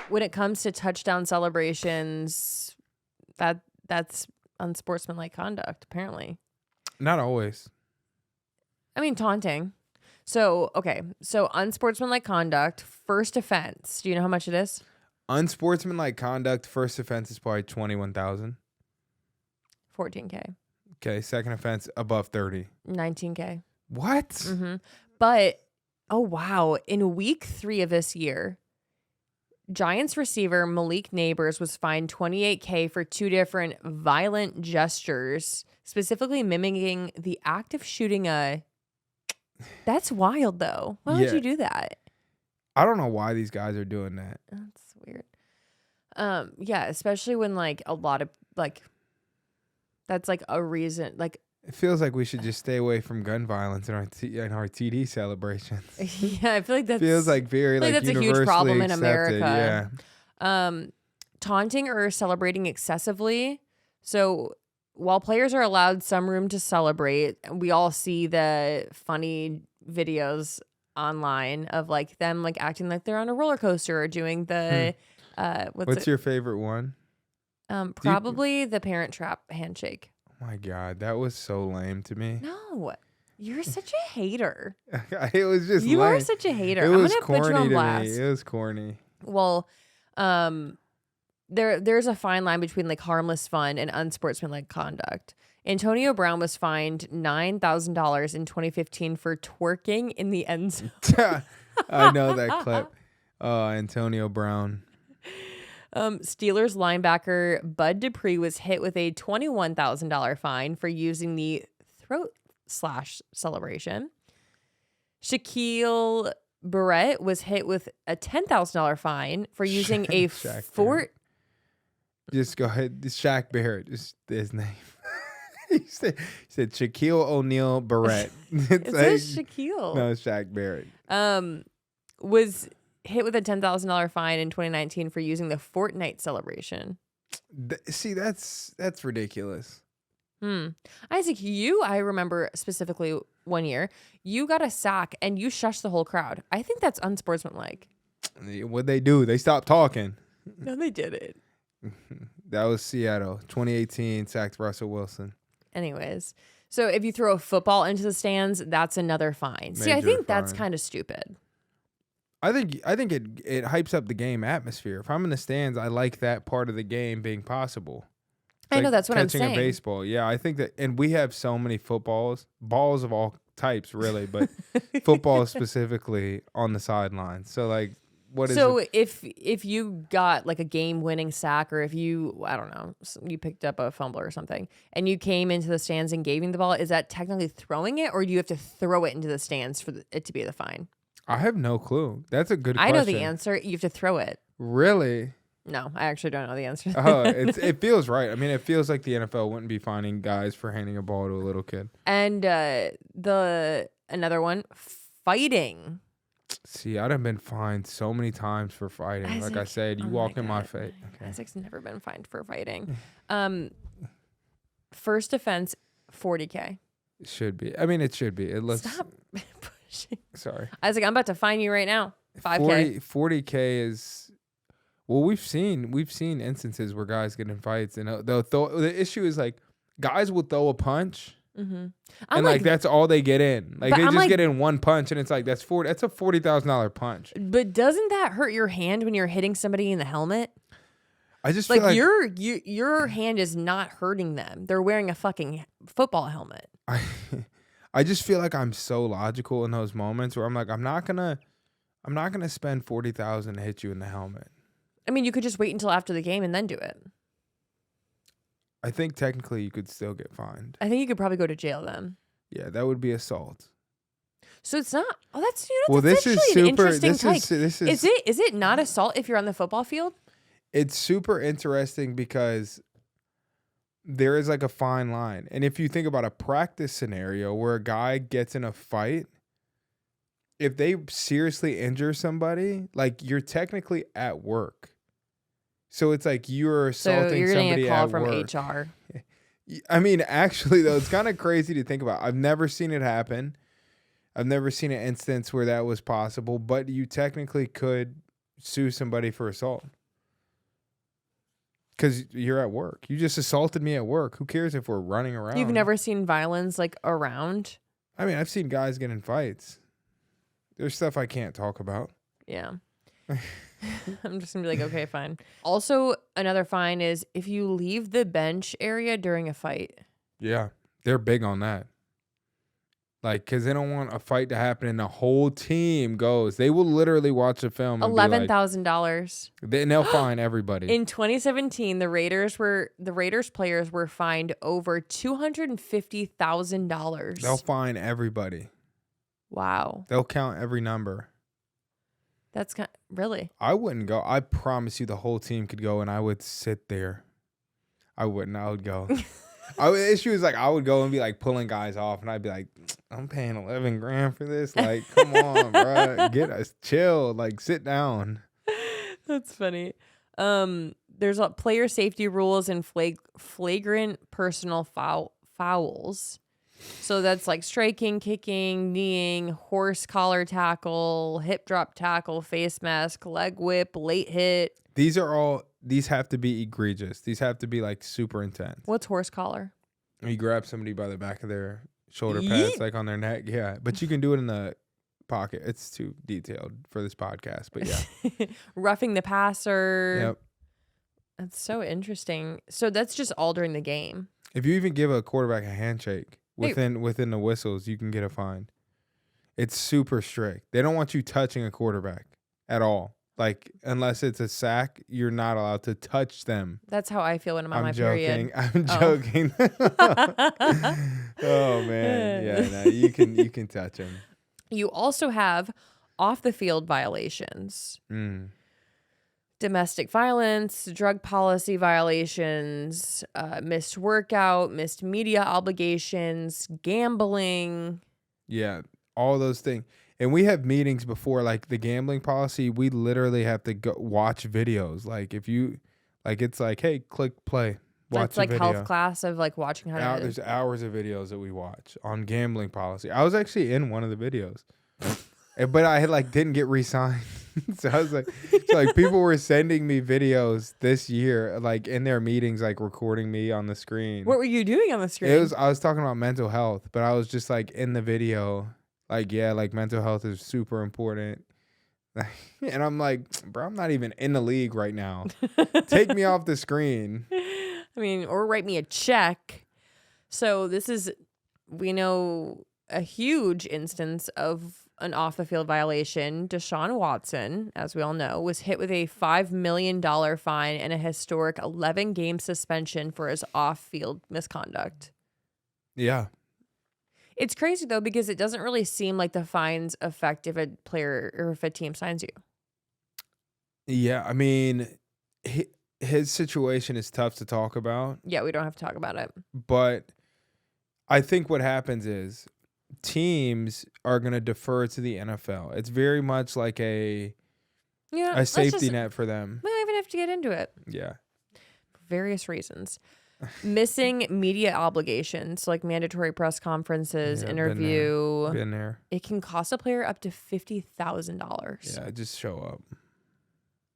When it comes to touchdown celebrations, that's unsportsmanlike conduct, apparently. Not always. I mean, taunting. So, okay. So, unsportsmanlike conduct, first offense. Do you know how much it is? Unsportsmanlike conduct, first offense is probably 21,000. 14K. Okay, second offense above 30. 19K. What? Mm-hmm. But, oh wow, in week 3 of this year, Giants receiver Malik Neighbors was fined $28K for 2 different violent gestures, specifically mimicking the act of shooting a... That's wild, though. Why would you do that? I don't know why these guys are doing that. That's weird. Yeah, especially when, like, a lot of, like, that's, like, a reason, like... It feels like we should just stay away from gun violence in our TD celebrations. Yeah, I feel like that's... Feels like very, like, that's a huge universally problem in accepted. America. Yeah. Taunting or celebrating excessively. So while players are allowed some room to celebrate, we all see the funny videos online of like them like acting like they're on a roller coaster or doing the what's your favorite one? Probably the Parent Trap handshake. Oh my God, that was so lame to me. No, you're such a hater. It was just you lame. are such a hater. It I'm was gonna corny put you on to blast. me. It was corny. Well, there's a fine line between like harmless fun and unsportsmanlike conduct. Antonio Brown was fined $9,000 in 2015 for twerking in the end zone. I know that clip. Antonio Brown. Steelers linebacker Bud Dupree was hit with a $21,000 fine for using the throat / celebration. Shaquille Barrett was hit with a $10,000 fine for using a Just go ahead. Shaq Barrett, just his name. he said Shaquille O'Neal Barrett. It says Shaquille. No, it's Shaq Barrett. Was hit with a $10,000 fine in 2019 for using the Fortnite celebration. See, that's ridiculous. Isaac, I remember specifically one year, you got a sack and you shushed the whole crowd. I think that's unsportsmanlike. What'd they do? They stopped talking. No, they didn't. That was Seattle. 2018, sacked Russell Wilson. Anyways, so if you throw a football into the stands, that's another fine. See, I think that's kind of stupid. I think it hypes up the game atmosphere. If I'm in the stands, I like that part of the game being possible. I know, that's what I'm saying. Catching a baseball. Yeah, I think that, and we have so many balls of all types, really, but football specifically on the sidelines. So, like, what is so if you got like a game-winning sack, or if you, I don't know, you picked up a fumble or something, and you came into the stands and gave him the ball, is that technically throwing it, or do you have to throw it into the stands for it to be the fine? I have no clue. That's a good question. I know the answer. You have to throw it. Really? No, I actually don't know the answer. It feels right. I mean, it feels like the NFL wouldn't be fining guys for handing a ball to a little kid. And another one, fighting. See, I've been fined so many times for fighting. Isaac, like I said, you walk in my face. Okay. Isaac's never been fined for fighting. First offense, $40K. It should be. I mean, it should be. It looks. Stop pushing. Sorry, Isaac, I'm about to fine you right now. $5K. 40K is. Well, we've seen instances where guys get in fights, and they'll throw. The issue is, like, guys will throw a punch, and like that's all they get in. Like, they just get in one punch, and it's like that's a $40,000 punch. But doesn't that hurt your hand when you're hitting somebody in the helmet? I just feel like your hand is not hurting them. They're wearing a fucking football helmet. I just feel like I'm so logical in those moments where I'm like, I'm not gonna spend $40,000 to hit you in the helmet. I mean, you could just wait until after the game and then do it. I think technically you could still get fined. I think you could probably go to jail then. Yeah, that would be assault. So it's not. Oh, that's this is actually super. An interesting take. Is it not assault if you're on the football field? It's super interesting because there is like a fine line, and if you think about a practice scenario where a guy gets in a fight, if they seriously injure somebody, like, you're technically at work. So it's like you're assaulting somebody at work. So you're getting a call from HR. I mean, actually, though, it's kind of crazy to think about. I've never seen it happen. I've never seen an instance where that was possible, but you technically could sue somebody for assault. Because you're at work. You just assaulted me at work. Who cares if we're running around? You've never seen violence, like, around? I mean, I've seen guys get in fights. There's stuff I can't talk about. Yeah. I'm just going to be like, okay, fine. Also, another fine is if you leave the bench area during a fight. Yeah. They're big on that. Like, because they don't want a fight to happen and the whole team goes. They will literally watch the film and $11,000. And they'll fine everybody. In 2017, the Raiders players were fined over $250,000. They'll fine everybody. Wow. They'll count every number. That's really. I wouldn't go. I promise you the whole team could go and I would sit there. I wouldn't. I would go. The issue is, like, I would go and be like pulling guys off and I'd be like, I'm paying $11,000 for this. Like, come on, bro. Get us chill. Like, sit down. That's funny. There's player safety rules and flagrant personal fouls. So that's like striking, kicking, kneeing, horse collar tackle, hip drop tackle, face mask, leg whip, late hit. These have to be egregious. These have to be, like, super intense. What's horse collar? You grab somebody by the back of their shoulder pads, like on their neck. Yeah, but you can do it in the pocket. It's too detailed for this podcast, but yeah. Roughing the passer. Yep. That's so interesting. So that's just all during the game. If you even give a quarterback a handshake within the whistles, you can get a fine. It's super strict. They don't want you touching a quarterback at all. Like, unless it's a sack, you're not allowed to touch them. That's how I feel when I'm on my joking. period. I'm joking. Oh man, yeah, no, you can touch them. You also have off the field violations. Domestic violence, drug policy violations, missed workout, missed media obligations, gambling. Yeah, all those things. And we have meetings before, like the gambling policy. We literally have to go watch videos. Like if you, like it's like, hey, click play, watch That's like a video. health class of like watching how to. There's hours of videos that we watch on gambling policy. I was actually in one of the videos, but I had like didn't get re-signed. So I was like, people were sending me videos this year, like in their meetings, like recording me on the screen. What were you doing on the screen? I was talking about mental health, but I was just like in the video. Like, yeah, like mental health is super important. And I'm like, bro, I'm not even in the league right now. Take me off the screen. I mean, or write me a check. So this is, we know, a huge instance of an off the field violation. Deshaun Watson, as we all know, was hit with a $5 million fine and a historic 11-game suspension for his off field misconduct. Yeah. It's crazy, though, because it doesn't really seem like the fines affect if a player or if a team signs you. Yeah, I mean, his situation is tough to talk about. Yeah, we don't have to talk about it. But I think what happens is teams are going to defer to the NFL. It's very much like a safety net for them. We don't even have to get into it. Yeah. For various reasons. Missing media obligations like mandatory press conferences, interview. Been there. It can cost a player up to $50,000. Yeah, just show up.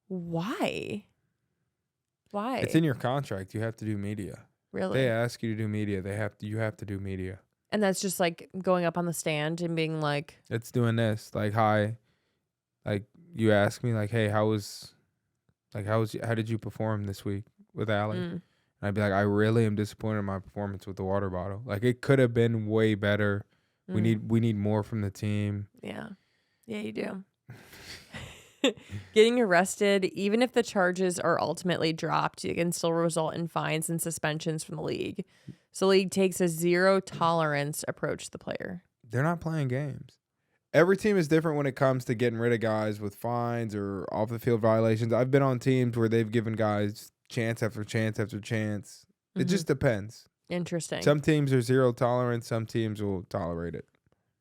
Why? It's in your contract. You have to do media. Really? They ask you to do media. You have to do media. And that's just like going up on the stand and being like, it's doing this. Like, hi. Like, you ask me, like, hey, how did you perform this week with Allie? And I'd be like, I really am disappointed in my performance with the water bottle. Like, it could have been way better. We need more from the team. Yeah. Yeah, you do. Getting arrested, even if the charges are ultimately dropped, it can still result in fines and suspensions from the league. So the league takes a zero tolerance approach to the player. They're not playing games. Every team is different when it comes to getting rid of guys with fines or off the field violations. I've been on teams where they've given guys chance after chance after chance. It just depends. Interesting. Some teams are zero tolerance. Some teams will tolerate it.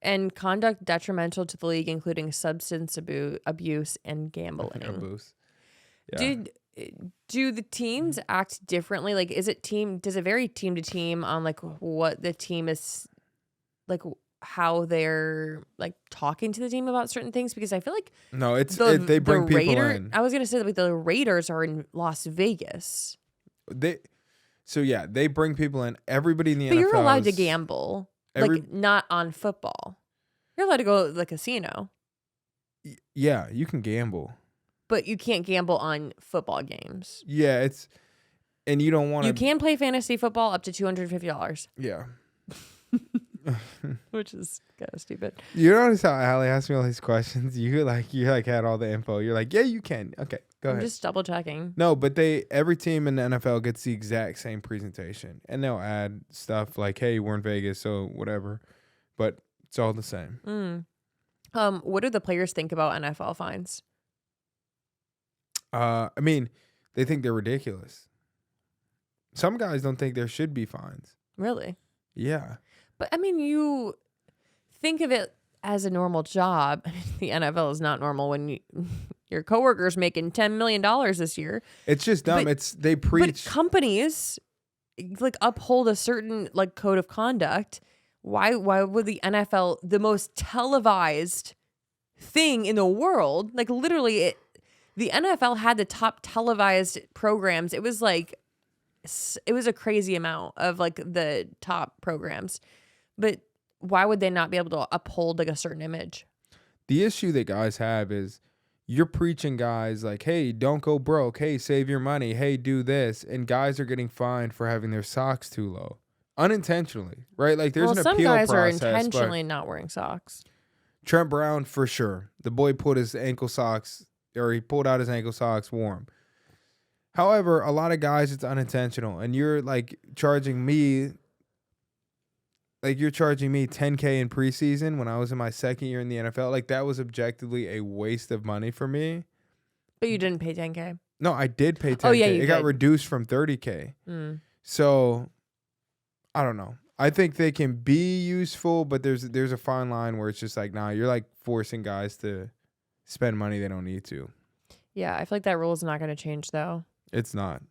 And conduct detrimental to the league, including substance abuse and gambling. Yeah. Do the teams act differently? Like, does it vary team to team on like what the team is, like how they're like talking to the team about certain things? Because I feel like no, they bring people in. I was gonna say that the Raiders are in Las Vegas. They bring people in. Everybody in the NFL. But you're allowed to gamble, like not on football. You're allowed to go to the casino. Yeah, you can gamble. But you can't gamble on football games. Yeah, and you don't want to. You can play fantasy football up to $250. Yeah. Which is kind of stupid. You notice how Allie asked me all these questions? You had all the info. You're like, yeah, you can. Okay, go ahead. I'm just double checking. No, but every team in the NFL gets the exact same presentation. And they'll add stuff like, hey, we're in Vegas, so whatever. But it's all the same. What do the players think about NFL fines? I mean, they think they're ridiculous. Some guys don't think there should be fines. Really? Yeah. But I mean, you think of it as a normal job. The NFL is not normal when your coworker's making $10 million this year. It's just dumb. They preach. But companies like uphold a certain like code of conduct. Why would the NFL, the most televised thing in the world, like literally the NFL had the top televised programs. It was a crazy amount of like the top programs. But why would they not be able to uphold like a certain image? The issue that guys have is you're preaching guys like, hey, don't go broke. Hey, save your money. Hey, do this. And guys are getting fined for having their socks too low. Unintentionally, right? Like there's an appeal process. Some guys are intentionally not wearing socks. Trent Brown, for sure. The boy put his ankle socks or he pulled out his ankle socks, wore them. However, a lot of guys, it's unintentional, and you're like charging me. Like you're charging me $10K in preseason when I was in my second year in the NFL. Like that was objectively a waste of money for me. But you didn't pay $10K. No, I did pay $10K. Oh, yeah, it got reduced from $30K. So I don't know. I think they can be useful, but there's a fine line where it's just like, nah, you're like forcing guys to spend money they don't need to. Yeah, I feel like that rule is not going to change though. It's not.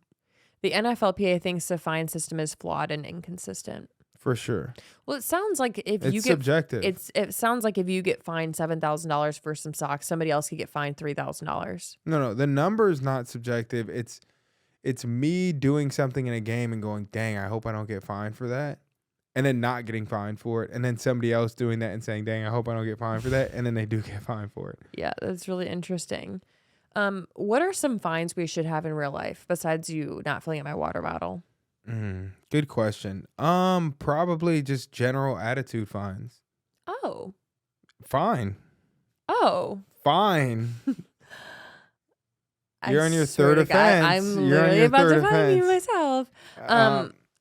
The NFLPA thinks the fine system is flawed and inconsistent. For sure. Well, it sounds like if it's you get subjective. It sounds like if you get fined $7,000 for some socks, somebody else could get fined $3,000. No, the number is not subjective. It's me doing something in a game and going, dang, I hope I don't get fined for that. And then not getting fined for it. And then somebody else doing that and saying, dang, I hope I don't get fined for that. And then they do get fined for it. Yeah, that's really interesting. What are some fines we should have in real life besides you not filling up my water bottle? Good question. Probably just general attitude fines. Oh. Fine. Oh. Fine. You're on your swear third to God, offense. I'm You're on literally your about third to find me offense. myself.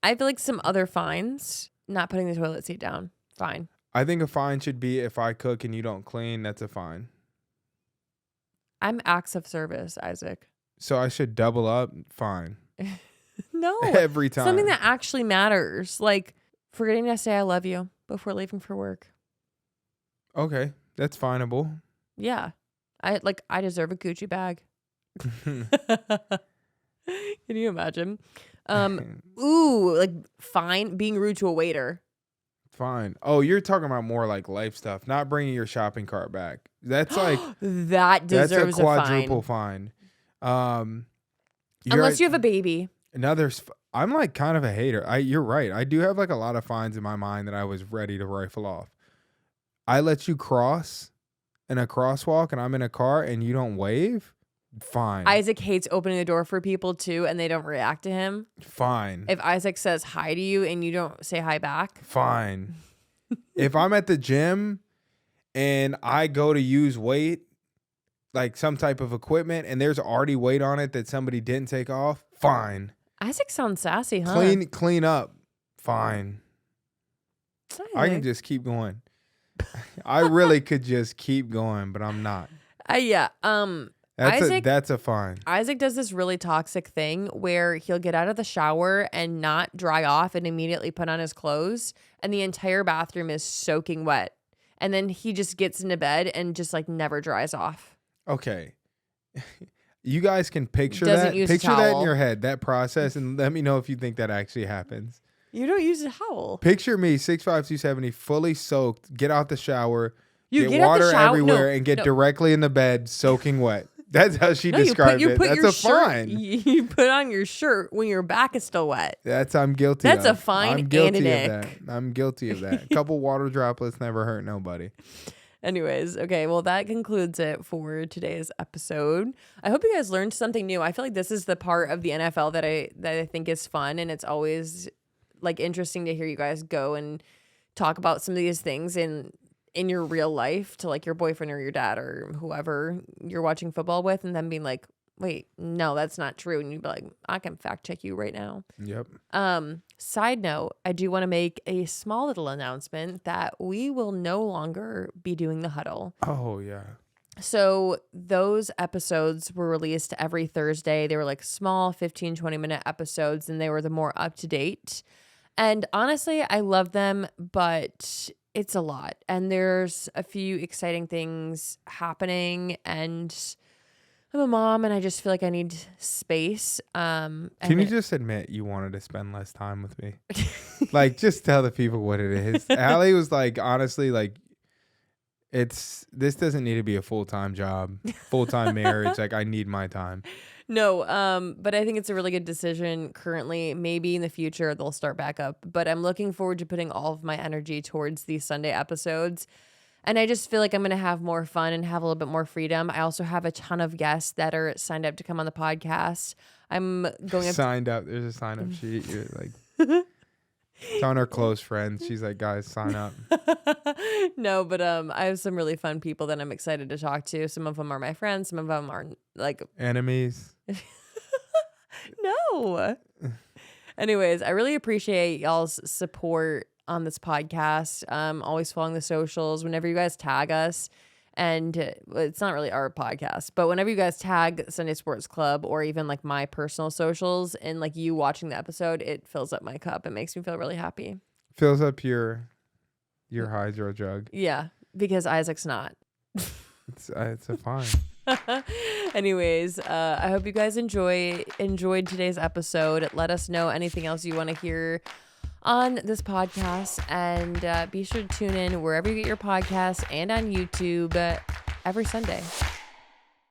I feel like some other fines, not putting the toilet seat down. Fine. I think a fine should be if I cook and you don't clean, that's a fine. I'm acts of service, Isaac. So I should double up? Fine. No. Every time. Something that actually matters. Like forgetting to say I love you before leaving for work. Okay. That's fineable. Yeah. I deserve a Gucci bag. Can you imagine? Like fine being rude to a waiter. Fine. Oh, you're talking about more like life stuff, not bringing your shopping cart back. That's like that deserves that's a quadruple fine. Unless you have a baby. I'm like kind of a hater. You're right. I do have like a lot of fines in my mind that I was ready to rifle off. I let you cross in a crosswalk and I'm in a car and you don't wave. Fine. Isaac hates opening the door for people too and they don't react to him. Fine. If Isaac says hi to you and you don't say hi back. Fine. If I'm at the gym and I go to use weight, like some type of equipment, and there's already weight on it that somebody didn't take off, fine. Isaac sounds sassy, huh? Clean up. Fine. I can just keep going. I really could just keep going, but I'm not. Yeah. That's a fine. Isaac does this really toxic thing where he'll get out of the shower and not dry off and immediately put on his clothes, and the entire bathroom is soaking wet. And then he just gets into bed and just like never dries off. Okay. You guys can picture that in your head, that process, and let me know if you think that actually happens. You don't use a towel. Picture me, 6'5", 270, fully soaked, get out the shower, get water out the shower, everywhere, and get directly in the bed, soaking wet. That's how she described it. That's a fine. You put on your shirt when your back is still wet. I'm guilty That's of. a fine I'm guilty and an of that. I'm guilty of that. A couple water droplets never hurt nobody. Anyways, okay, well, that concludes it for today's episode. I hope you guys learned something new. I feel like this is the part of the NFL that I think is fun, and it's always like interesting to hear you guys go and talk about some of these things in your real life to like your boyfriend or your dad or whoever you're watching football with, and then being like, wait, no, that's not true. And you'd be like, I can fact check you right now. Yep. Side note, I do want to make a small little announcement that we will no longer be doing the huddle. Oh, yeah. So those episodes were released every Thursday. They were like small 15, 20-minute episodes, and they were the more up-to-date. And honestly, I love them, but it's a lot. And there's a few exciting things happening, and I'm a mom and I just feel like I need space. Can you just admit you wanted to spend less time with me? Like, just tell the people what it is. Allie was like, honestly, like, this doesn't need to be a full-time job, full-time marriage. Like, I need my time. No, but I think it's a really good decision currently. Maybe in the future they'll start back up. But I'm looking forward to putting all of my energy towards these Sunday episodes. And I just feel like I'm going to have more fun and have a little bit more freedom. I also have a ton of guests that are signed up to come on the podcast. I'm going signed up. There's a sign up sheet. You're like, It's on her close friends. She's like, guys, sign up. No, but I have some really fun people that I'm excited to talk to. Some of them are my friends. Some of them are like enemies. No. Anyways, I really appreciate y'all's support on this podcast. Always following the socials. Whenever you guys tag us, and it's not really our podcast, but whenever you guys tag Sunday Sports Club or even like my personal socials and like you watching the episode, it fills up my cup. It makes me feel really happy. Fills up your hydro jug. Yeah, because Isaac's not. It's a fine. Anyways, I hope you guys enjoyed today's episode. Let us know anything else you want to hear on this podcast, and be sure to tune in wherever you get your podcasts and on YouTube every Sunday.